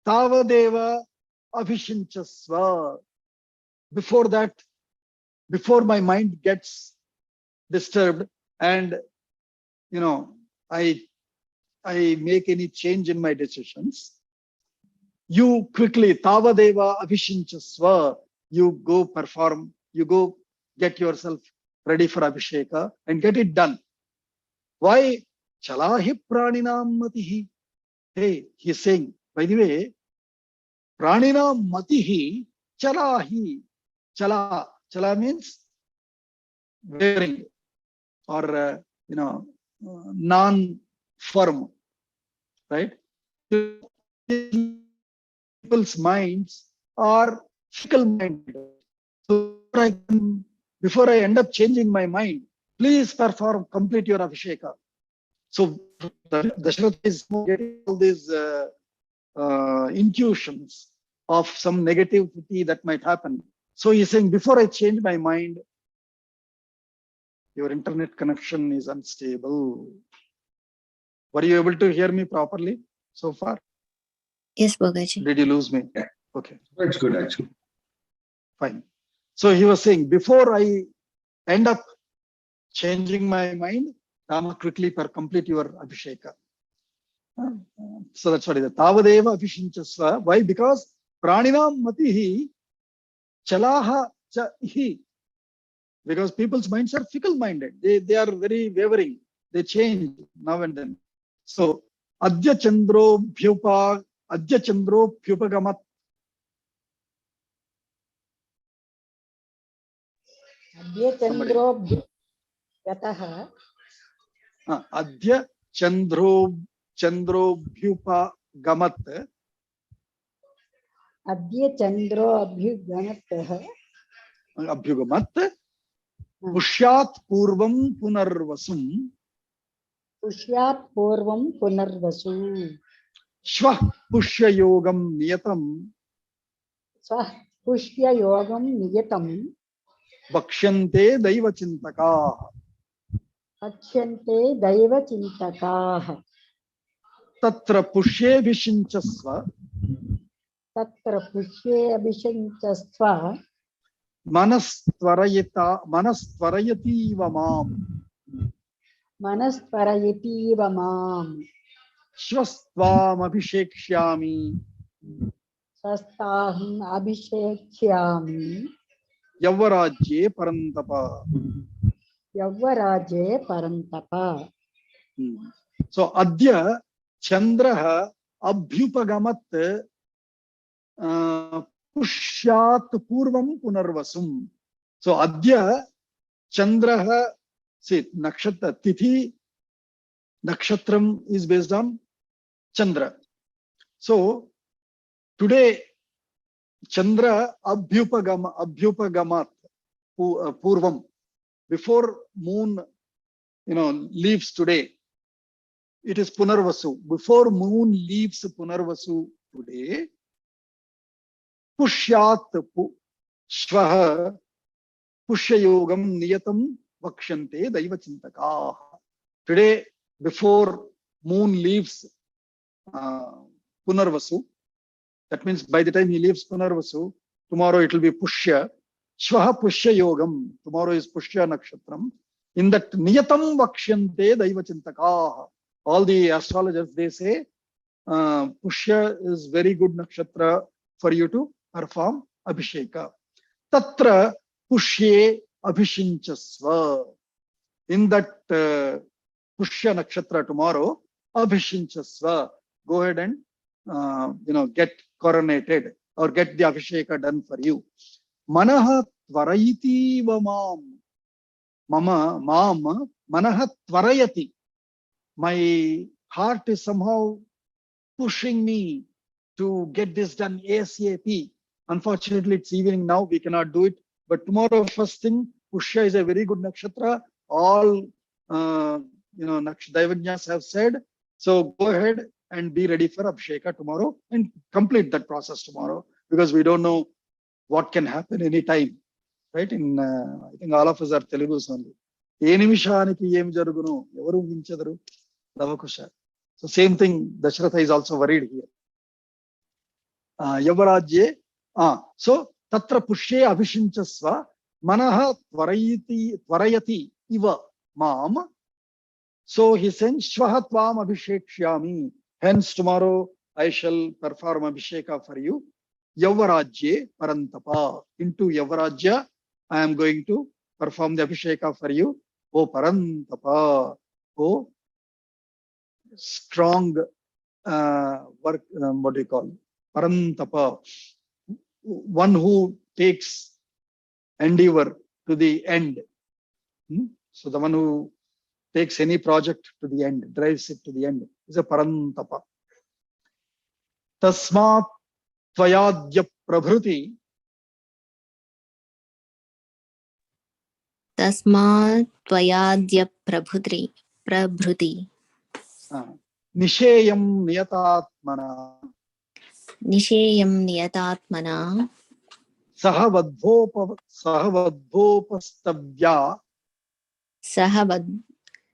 tavadeva abhishinchasva. Before that, before my mind gets disturbed and I make any change in my decisions, you quickly tavadeva abhishinchasva, you go perform, you go get yourself ready for abhisheka and get it done. Why? Chalahi praninam matihi. Hey, he's saying, by the way, praninam matihi chalahi. Chala means wearing or non-firm, right? People's minds are fickle-minded. So before I end up changing my mind, please complete your Abhisheka. So Dashratha is getting all these intuitions of some negativity that might happen. So he's saying, before I change my mind, your internet connection is unstable. Were you able to hear me properly so far? Yes, Bhogaji. Did you lose me? Yeah. Okay, That's good, actually. fine. So he was saying, before I end up changing my mind, Rama, quickly complete your Abhisheka. So that's what it is. Tavadeva Abhishinchasva. Why? Because Praninam Matihi Chalaha Chahi. Because people's minds are fickle-minded. They are very wavering. They change now and then. So Adya Chandro Bhyupagamat. Adya Chandro Yataha. Adya Chandro Bhyupagamat. Adya Chandro Abhyugamat. Pushyat Purvam Punarvasum. Pushyat Purvam Punarvasu. Shvah Pushya Yogam Niyatam. Swah Pushya Yogam Niyatam. Bhakshante Daiva Chintaka. Achyante Daiva Chintakaha. Tatra Pushye Vishinchasva. Tatra Pushye Abhishanchasva. Manastvarayati Vamam. Manasparayati Vamam. Shvastvam Abhishekshyami. Sastaham Abhishekhyami. Yavarajye Parantapa. Yavaraje Parantapa. So Adya Chandraha Abhyupagamat Pushyat Purvam Punarvasum. So Adya Chandraha, see, Nakshatra, Tithi, Nakshatram is based on Chandra. So today, Chandra Abhyupagamat Purvam, before moon, leaves today, it is Punarvasu. Before moon leaves Punarvasu today, Pushyat Shvaha Pushyayogam Niyatam Vakshante Daiva Chintaka. Today, before moon leaves Punarvasu, that means by the time he leaves Punarvasu, tomorrow it will be Pushya. Shvaha Pushyayogam. Tomorrow is Pushya Nakshatram. In that Niyatam Vakshante Daiva Chintaka. All the astrologers, they say, Pushya is very good nakshatra for you to perform Abhisheka. Tatra Pushye Abhishinchasva. In that Pushya nakshatra tomorrow, Abhishinchasva. Go ahead and get coronated or get the Abhisheka done for you. Manaha Tvarayiti Vamam. Mam Manaha Tvarayati. My heart is somehow pushing me to get this done ASAP. Unfortunately, it's evening now, we cannot do it. But tomorrow, first thing, Pushya is a very good nakshatra. All Daivadyas have said. So go ahead and be ready for Abhisheka tomorrow and complete that process tomorrow, because we don't know what can happen anytime. Right? I think all of us are Telugus only. ఏ నిమిషానికి ఏం జరుగును ఎవరు ఊహించెదరు Lavakusa. So same thing, Dashratha is also worried here. Yavarajye. So tatra pushye abhishinchasva manaha tvarayati iva mam. So he sends Shvaha tvam abhishekshyami. Hence tomorrow I shall perform Abhisheka for you. Yavarajye parantapa. Into Yavarajya I am going to perform the Abhisheka for you. Oh Parantapa. Oh strong work, what do you call? Parantapa. One who takes endeavor to the end. So the one who takes any project to the end, drives it to the end, is a parantapa. Tasmat tvayadya prabhuti. Tasmat tvayadya prabhuti. Nisheyam niyatatmana. Nisheyam niyatatmana. Sahavadhopastavya.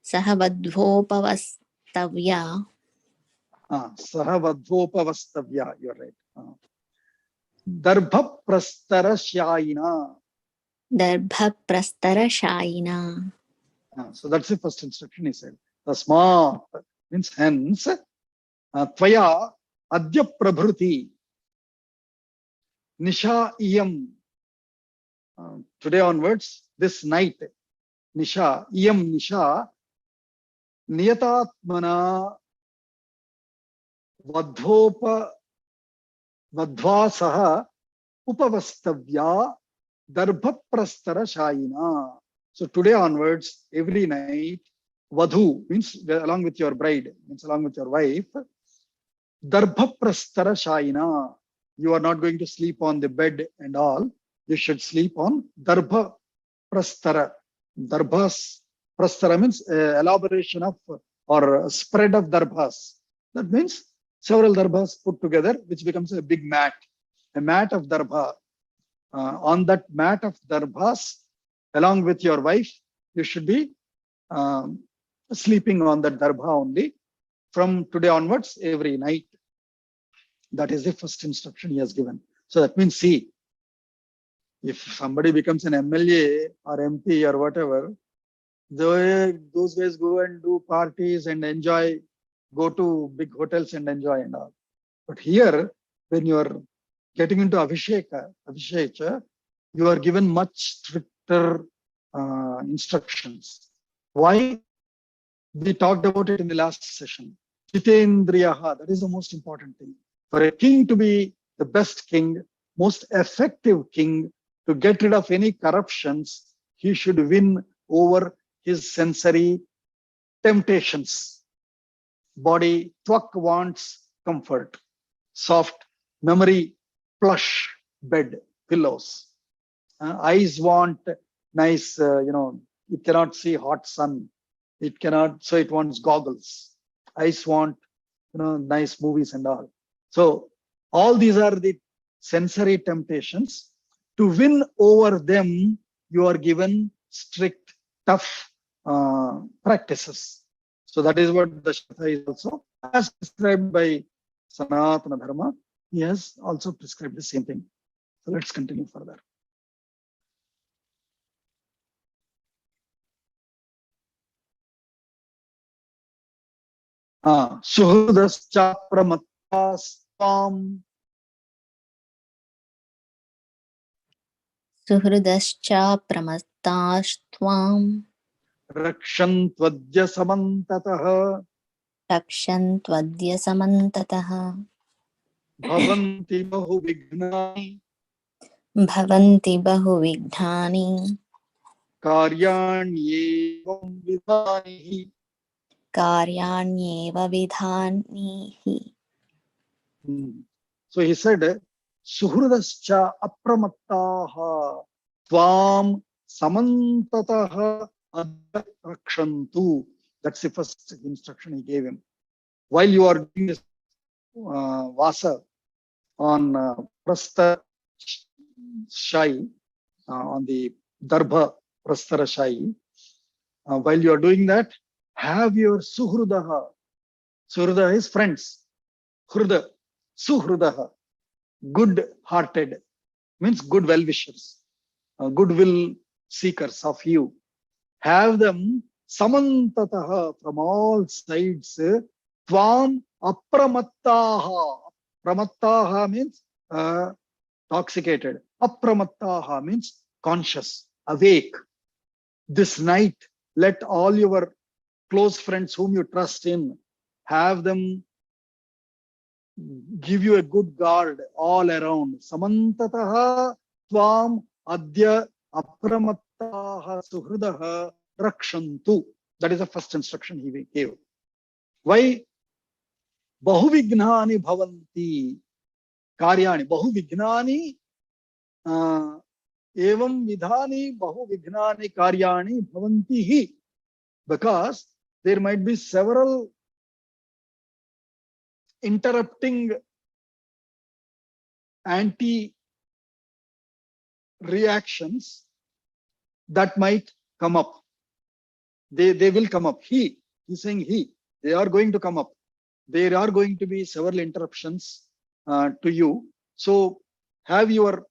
Sahavadvopavastavya. Sahavadhopastavya, you're right. Darbha prastara shayina. Darbha prastara shayina. So that's the first instruction he said. Tasmat means hence. Tvaya adya prabhuti. Nisha iyam. Today onwards, this night. Nisha iyam nisha. Niyatatmana vadvasaha upavastavya darbha prastara shayina. So today onwards, every night, vadhu means along with your bride, means along with your wife, darbha prastara shayina. You are not going to sleep on the bed and all. You should sleep on darbha prastara. Darbhas prastara means elaboration of or spread of darbhas. That means several darbhas put together, which becomes a big mat, a mat of darbha. On that mat of darbhas, along with your wife, you should be sleeping on that darbha only from today onwards every night. That is the first instruction he has given. So that means, see, if somebody becomes an MLA or MP or whatever, those guys go and do parties and enjoy, go to big hotels and enjoy and all. But here, when you are getting into Abhisheka, you are given much stricter instructions. Why? We talked about it in the last session. Jitendriyaha, that is the most important thing. For a king to be the best king, most effective king, to get rid of any corruptions, he should win over his sensory temptations. Body, twak wants comfort, soft, memory, plush, bed, pillows. Eyes want nice, it cannot see hot sun. It cannot, so it wants goggles. Eyes want, nice movies and all. So all these are the sensory temptations. To win over them, you are given strict, tough practices. So that is what the Shastha is also, as prescribed by Sanatana Dharma. He has also prescribed the same thing. So let's continue further. Suhudascha pramattastam. Suhridascha pramattashtvam. Rakshantvadya samantatah. Rakshantvadya samantatah. Bhavanti bahu vignani. Bhavanti bahu vighnani. Karyanyevam vidhanihi. Karyanyeva vidhanihi. So he said, Suhridascha apramattaha tvam samantatah rakshantu. That's the first instruction he gave him. While you are doing this vasa on prastha shai, on the darbha prastara shai, while you are doing that, have your suhrudaha. Suhrudaha is friends. Hruda, suhrudaha, good-hearted, means good well-wishers, goodwill seekers of you. Have them samantataha, from all sides. Tvam apramattaha. Pramattaha means intoxicated. Apramattaha means conscious, awake. This night, let all your close friends whom you trust in, have them give you a good guard all around. Samantataha tvam adya apramattaha suhridaha rakshantu. That is the first instruction he gave. Why? Bahuvignani bhavanti karyani. Bahuvignani evam vidhani bahuvignani karyani bhavanti hi. Because there might be several interrupting anti-reactions that might come up. They will come up. He's saying they are going to come up. There are going to be several interruptions to you. So have your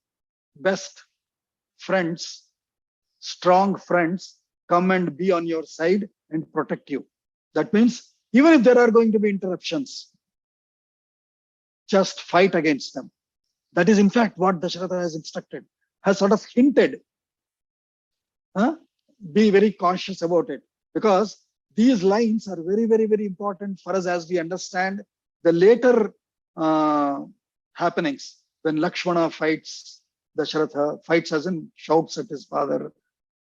best friends, strong friends, come and be on your side and protect you. That means even if there are going to be interruptions, just fight against them. That is in fact what Dasharatha has instructed, has sort of hinted. Be very cautious about it, because these lines are very, very, very important for us as we understand the later happenings when Lakshmana fights Dasharatha, fights as in shouts at his father.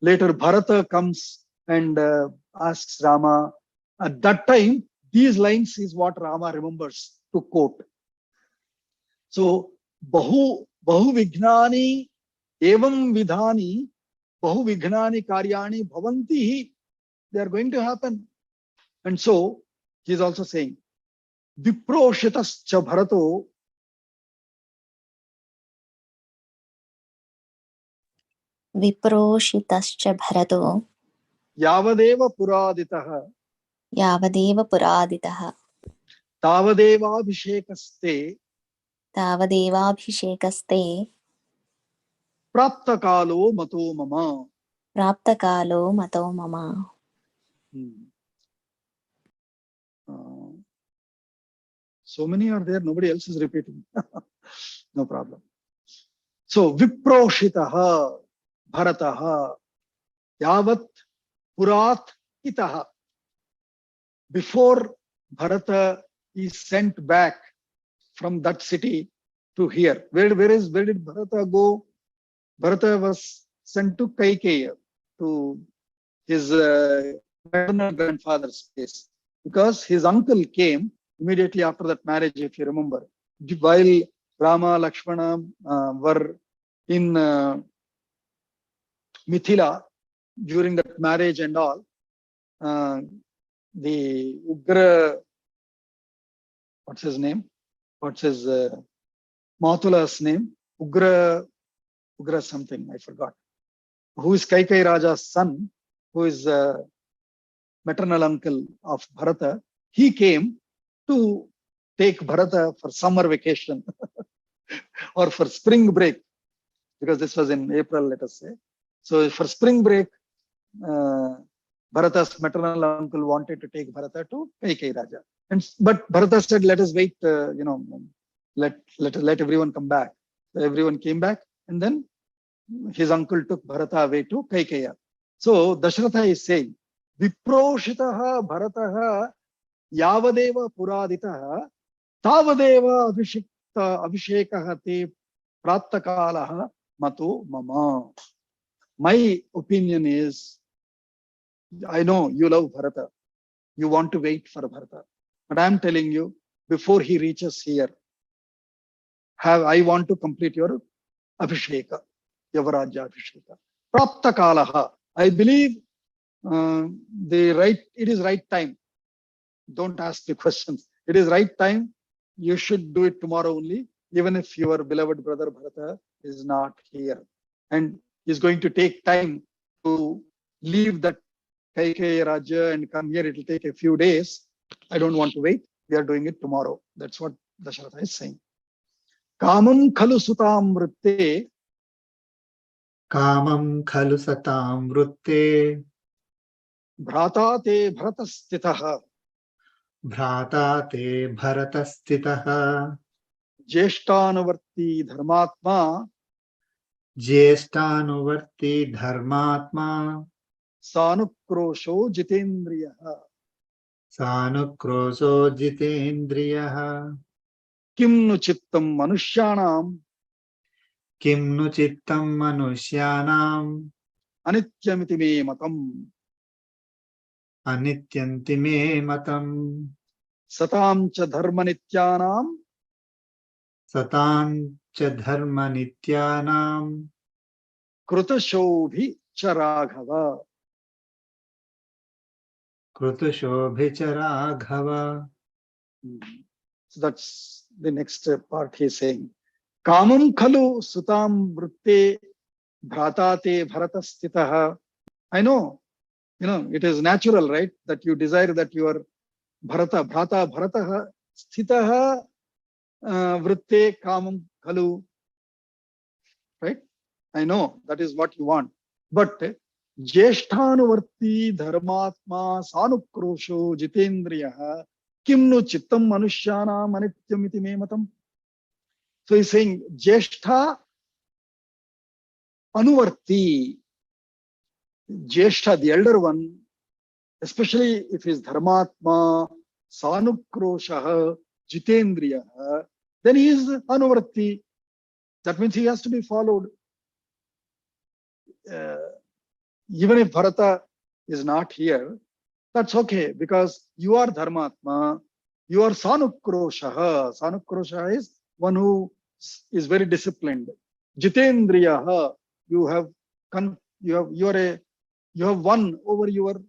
Later Bharata comes and asks Rama. At that time, these lines is what Rama remembers to quote. So, Bahu Vignani Evam Vidhani Bahu Vignani Karyani Bhavanti, they are going to happen. And so, he is also saying, Viproshitascha Bharato Viproshitascha bharato Yavadeva Puraditaha yavadeva puraditaha Tavadeva Abhishekaste tavadevabhishekaste Praptakalo Mato Mama. praptakalo mato mama. So many are there, nobody else is repeating. No problem. So, Viproshitaha Bharataha Yavat Purat Itaha. Before Bharata is sent back from that city to here. Where did Bharata go? Bharata was sent to Kaikeya, to his maternal grandfather's place, because his uncle came immediately after that marriage, if you remember. While Rama, Lakshmana were in Mithila during that marriage and all, the Ugra, what's his name? What's his Mathula's name? Ugra something, I forgot. Who is Kaikai Raja's son, who is maternal uncle of Bharata. He came to take Bharata for summer vacation or for spring break, because this was in April, let us say. So for spring break, Bharata's maternal uncle wanted to take Bharata to Kaikai Raja. But Bharata said, let us wait, let everyone come back. So everyone came back, and then his uncle took Bharata away to Kaikeya. So Dasharatha is saying, Viproshitaha Bharataha Yavadeva Puraditaha Tavadeva Abhishekaha te Prattakalaha Mato Mama. My opinion is, I know you love Bharata. You want to wait for Bharata. But I'm telling you, before he reaches here, I want to complete your Abhisheka, Yavarajya Abhisheka. Praptakalaha. I believe it is right time. Don't ask me questions. It is right time. You should do it tomorrow only, even if your beloved brother Bharata is not here. And is going to take time to leave that Kaikeya Raja and come here. It will take a few days. I don't want to wait. We are doing it tomorrow. That's what Dasharatha is saying. Kamam khalu sutam vritte. Kamam khalu satam vritte. Bhrata te bharatastitaha. Bhrata te bharatastitaha. Jeshtanuvarti dharmatma. Jeshtanuvarti dharmatma. Sanukrosho jitendriyaha. Sanukroso jitendriyaha. Kim nu chittam manushyanam. Kim nu chittam manushyanam. Anityamiti me matam. अनित्यन्ति मे मतम् सतां च धर्मनित्यानां सतां च धर्मनित्यानां कृतशोभि च राघव. कृतशोभि च Raghav. So that's the next part he's saying. Kamam khalu sutam vritte bhratate bharatastitaha. I know, it is natural, right? That you desire that your bharataha sthitaha vritte kamam khalu, right? I know that is what you want. But ज्येष्ठानुवर्ती धर्मात्मा सानुक्रोशो जितेन्द्रियः किं नु चित्तं मनुष्याणाम् अनित्यम् इति मे मतम्. So he's saying Jyeshtha Anuvarti, Jyeshtha, the elder one, especially if he is Dharmatma, Sanukroshaha, Jitendriya, then he is Anuvarti. That means he has to be followed. Even if Bharata is not here, that's okay because you are Dharmatma, you are Sanukroshaha. Sanukroshaha is one who is very disciplined. Jitendriya, you have won over your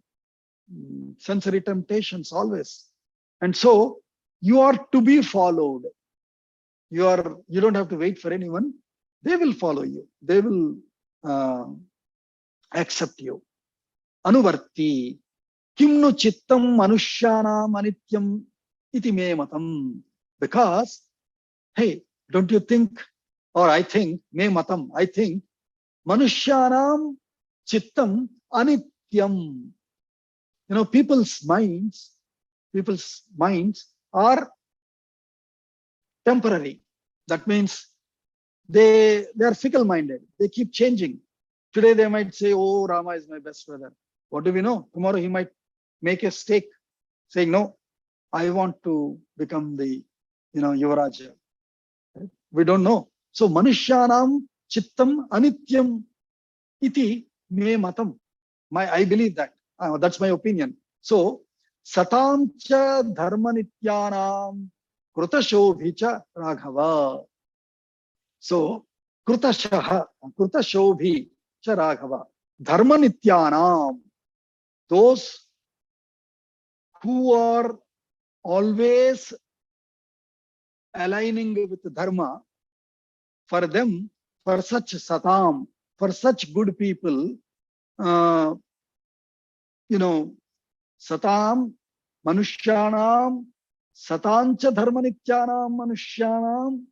sensory temptations always, and so you are to be followed. You don't have to wait for anyone. They will follow you. They will accept you. Anuvarti. Kimnu chittam manushyana manityam iti me matam. Because, hey, don't you think, or I think, me matam, I think, manushyanam chittam anityam. People's minds are temporary. That means they are fickle-minded. They keep changing. Today they might say, "Oh, Rama is my best brother." What do we know? Tomorrow he might make a stake, saying, "No, I want to become the, Yuvaraja." Right? We don't know. So, Manushyanam Chittam Anityam iti me matam. I believe that. That's my opinion. So, Satam cha dharma nityanam krutashodhi cha raghava. So, krutashodhi cha raghava. Dharma nityanam, those who are always aligning with dharma, for them, for such satam, for such good people, uh, satam manushyanam, satancha dharmanityanam manushyanam,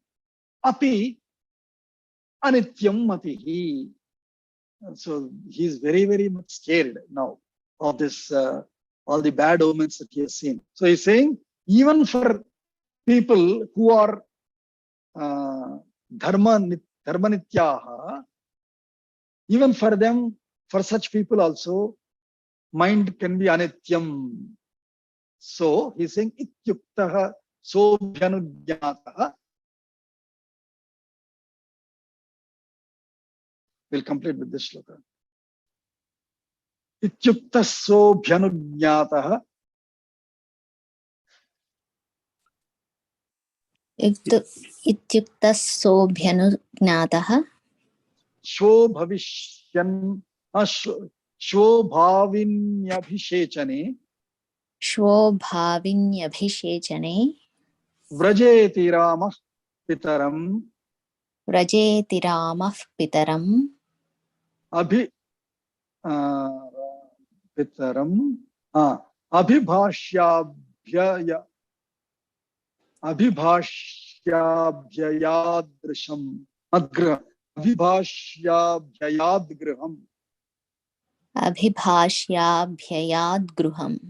api anityam matihi. So he's very, very much scared now of this, all the bad omens that he has seen. So he's saying, even for people who are dharmanityaha, even for them, for such people also, mind can be anityam. So he's saying, ityuktaha sobhyanugyataha. We'll complete with this shloka. Ityukta sobhyanugyataha. इत्युक्तः सोऽभ्यनुज्ञातः Shobhavishyan shobhavinyabhishechane श्वोभाविन्यभिषेचने vrajeti ramah pitaram व्रजेति रामः पितरम् abhi pitaram abhibhashyabhyaya abhibhashyabhyayadrisham adgra abhibhashyabhyayadgriham. अभिभाष्याभ्ययाद् गृहम्.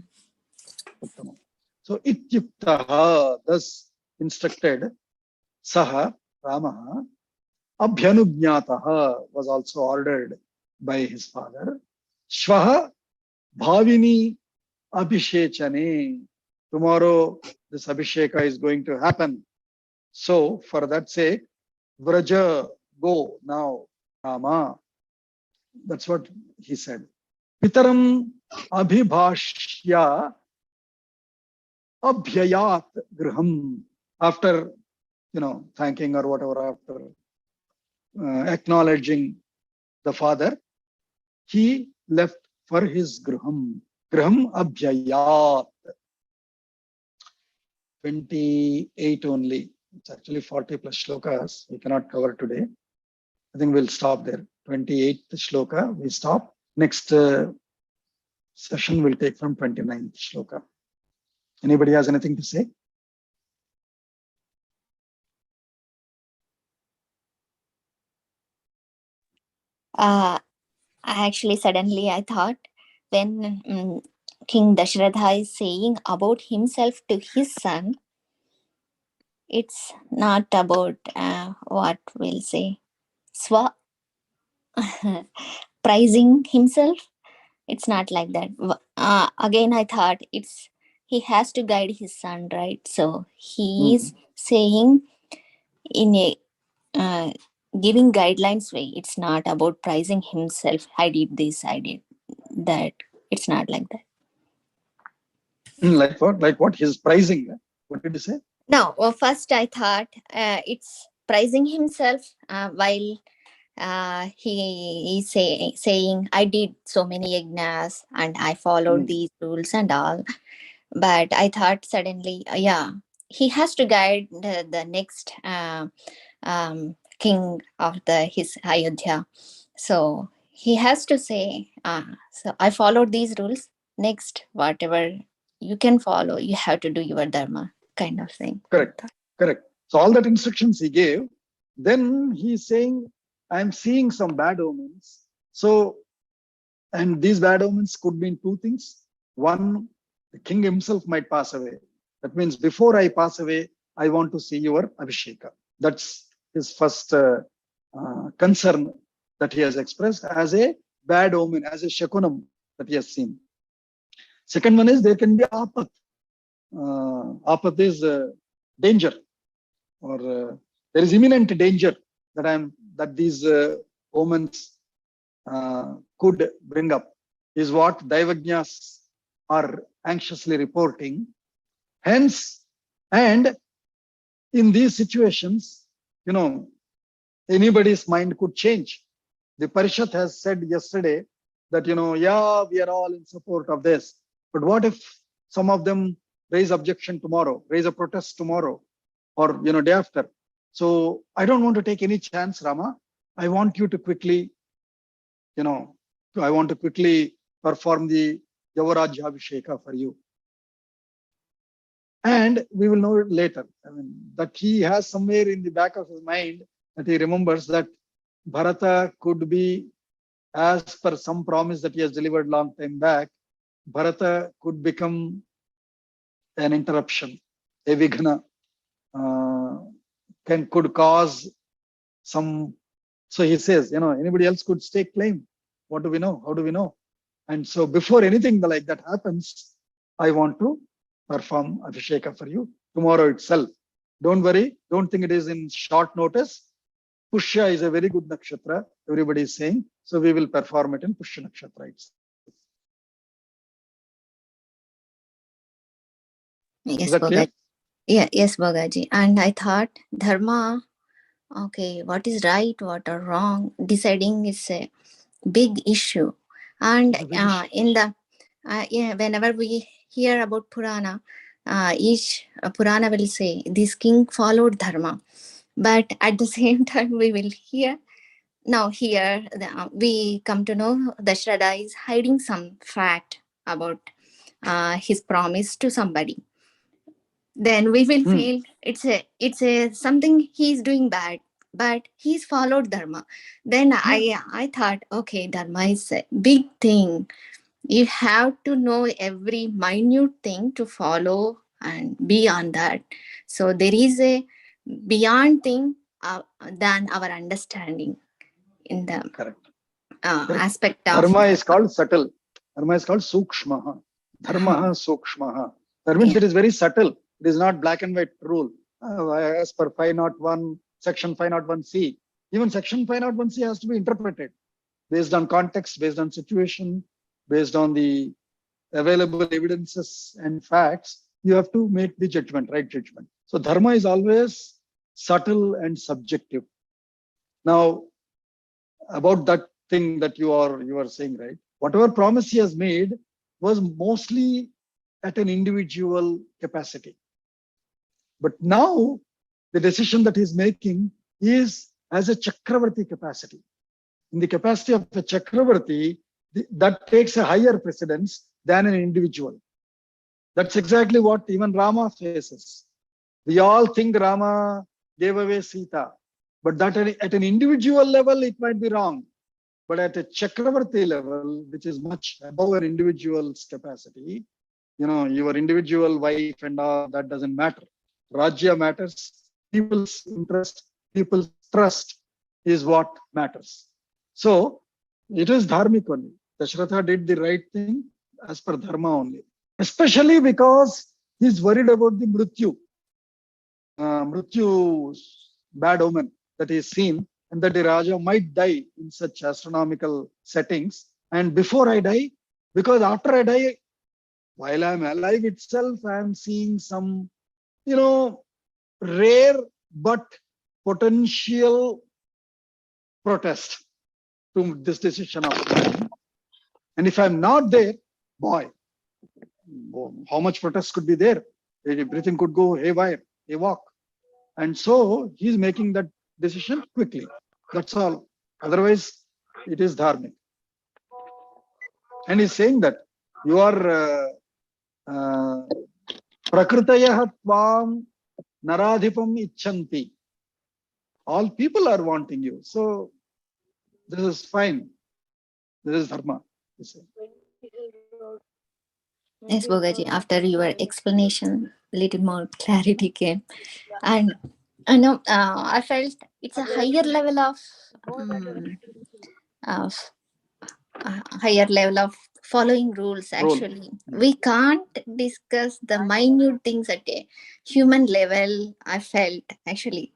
So ityuktaha, thus instructed, saha Ramaha abhyanugnataha, was also ordered by his father. Shvaha bhavini abhishechane, tomorrow this abhisheka is going to happen. So for that sake, Vraja, go now, Rama. That's what he said. Pitaram abhibhashya abhyayat griham. After, thanking or whatever, after acknowledging the father, he left for his griham. Griham abhyayat. 28 only. It's actually 40 plus shlokas. We cannot cover today. I think we'll stop there. 28th shloka, we stop. Next session will take from 29th shloka. Anybody has anything to say? Actually, suddenly I thought when King Dashratha is saying about himself to his son, it's not about what we'll say, swa praising himself. It's not like that. Again, I thought he has to guide his son, right? So he is saying in a giving guidelines way. It's not about praising himself. I did this, I did that. It's not like that. Like what? Like what? He's pricing. What did you say? No, well, first I thought it's praising himself while he is saying, I did so many yajnas and I followed these rules and all. But I thought suddenly, he has to guide the next king of his Ayodhya. So he has to say, so I followed these rules. Next, whatever you can follow, you have to do your dharma, kind of thing. Correct. So all that instructions he gave, then he's saying, I'm seeing some bad omens. So, and these bad omens could mean two things. One, the king himself might pass away. That means before I pass away, I want to see your Abhisheka. That's his first concern that he has expressed as a bad omen, as a shakunam that he has seen. Second one is there can be apat. Apat is danger, or there is imminent danger that these omens could bring up, is what Daivagnyas are anxiously reporting. Hence, and in these situations, anybody's mind could change. The Parishad has said yesterday that, we are all in support of this. But what if some of them raise objection tomorrow, raise a protest tomorrow, or, day after? So I don't want to take any chance, Rama. I want you to quickly, perform the Yavarajya Abhisheka for you. And we will know later, that he has somewhere in the back of his mind that he remembers that Bharata could be, as per some promise that he has delivered long time back, Bharata could become an interruption, a vighna, could cause some. So he says, anybody else could stake claim. What do we know? How do we know? And so before anything like that happens, I want to perform Abhisheka for you tomorrow itself. Don't worry. Don't think it is in short notice. Pushya is a very good nakshatra, everybody is saying. So we will perform it in Pushya nakshatra itself. Yes, Is that clear? Yes, Bhagaji. And I thought dharma, okay, what is right, what are wrong, deciding is a big issue. And in the whenever we hear about Purana, each Purana will say this king followed dharma. But at the same time, we will hear we come to know Dashratha is hiding some fact about his promise to somebody. Then we will feel it's a something he's doing bad, but he's followed dharma. Then I thought, okay, dharma is a big thing. You have to know every minute thing to follow and be on that. So there is a beyond thing than our understanding in the aspect of dharma is called subtle. Dharma is called sukshmaha. Dharmaha sukshmaha. That means it is very subtle. It is not black and white rule. As per 501, section 501C. Even section 501C has to be interpreted based on context, based on situation, based on the available evidences and facts, you have to make the judgment, right judgment. So dharma is always subtle and subjective. Now, about that thing that you are saying, right? Whatever promise he has made was mostly at an individual capacity. But now the decision that he's making is as a Chakravarti capacity. In the capacity of a Chakravarti, that takes a higher precedence than an individual. That's exactly what even Rama faces. We all think Rama gave away Sita, but that at an individual level, it might be wrong. But at a Chakravarti level, which is much above an individual's capacity, your individual wife and all, that doesn't matter. Rajya matters. People's interest, people's trust is what matters. So it is dharmic only. Dashratha did the right thing as per dharma only. Especially because he's worried about the Mrityu's bad omen that he's seen, and that the Raja might die in such astronomical settings. And before I die, because after I die, while I'm alive itself, I'm seeing some, rare but potential protest to this decision of mine. And if I'm not there, boy, how much protest could be there? Everything could go haywire, haywalk. And so he's making that decision quickly. That's all. Otherwise, it is dharmic. And he's saying that you are prakritayah tvam naradhipam icchanti. All people are wanting you. So this is fine. This is dharma. Yes, Bogaji, after your explanation, little more clarity came. And I know I felt it's a higher level of higher level of following rules. Actually, we can't discuss the minute things at a human level. I felt actually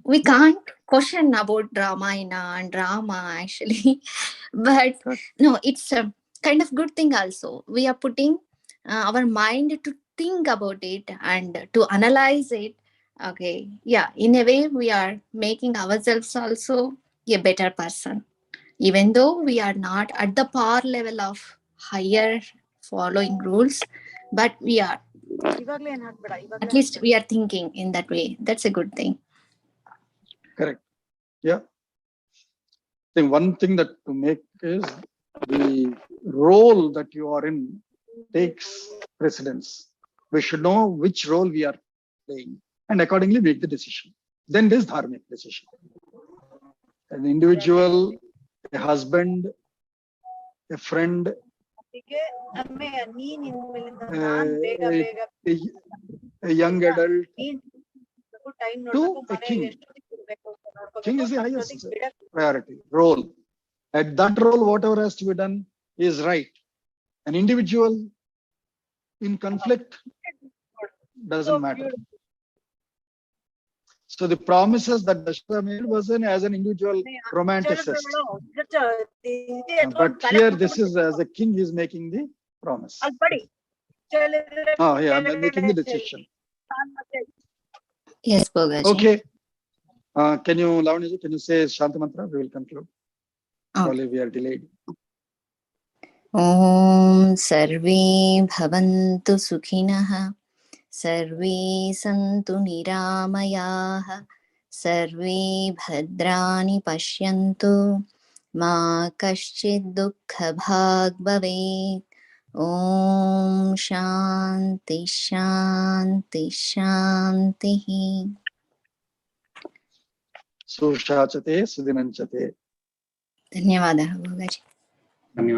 we can't question about Ramayana and Rama actually, but no, it's a kind of good thing also. We are putting our mind to think about it and to analyze it. Okay, yeah, in a way we are making ourselves also a better person, even though we are not at the power level of higher following rules, but we are, at least we are thinking in that way. That's a good thing. Correct. Yeah. I think one thing that to make is the role that you are in takes precedence. We should know which role we are playing and accordingly make the decision. Then this dharmic decision. An individual, a husband, a friend, a young adult, to a king. King is the highest priority role. At that role, whatever has to be done is right. An individual in conflict doesn't matter. So the promises that Dashratha made was as an individual romanticist. But here, this is as a king, he is making the promise. Oh, yeah, I'm making the decision. Yes, Bogaji. Okay. Can you say Shanti Mantra? We will conclude. Probably we are delayed. Om Sarve Bhavantu Sukhinah, Sarve Santu Niramayaha, Sarve Bhadrani Pashyantu, Ma Kaschid Dukkha Bhag Bhavet. Om Shanti Shanti Shanti. Sushachate Sudinanchate. ಧನ್ಯವಾದ Bogaji. धन्यवाद.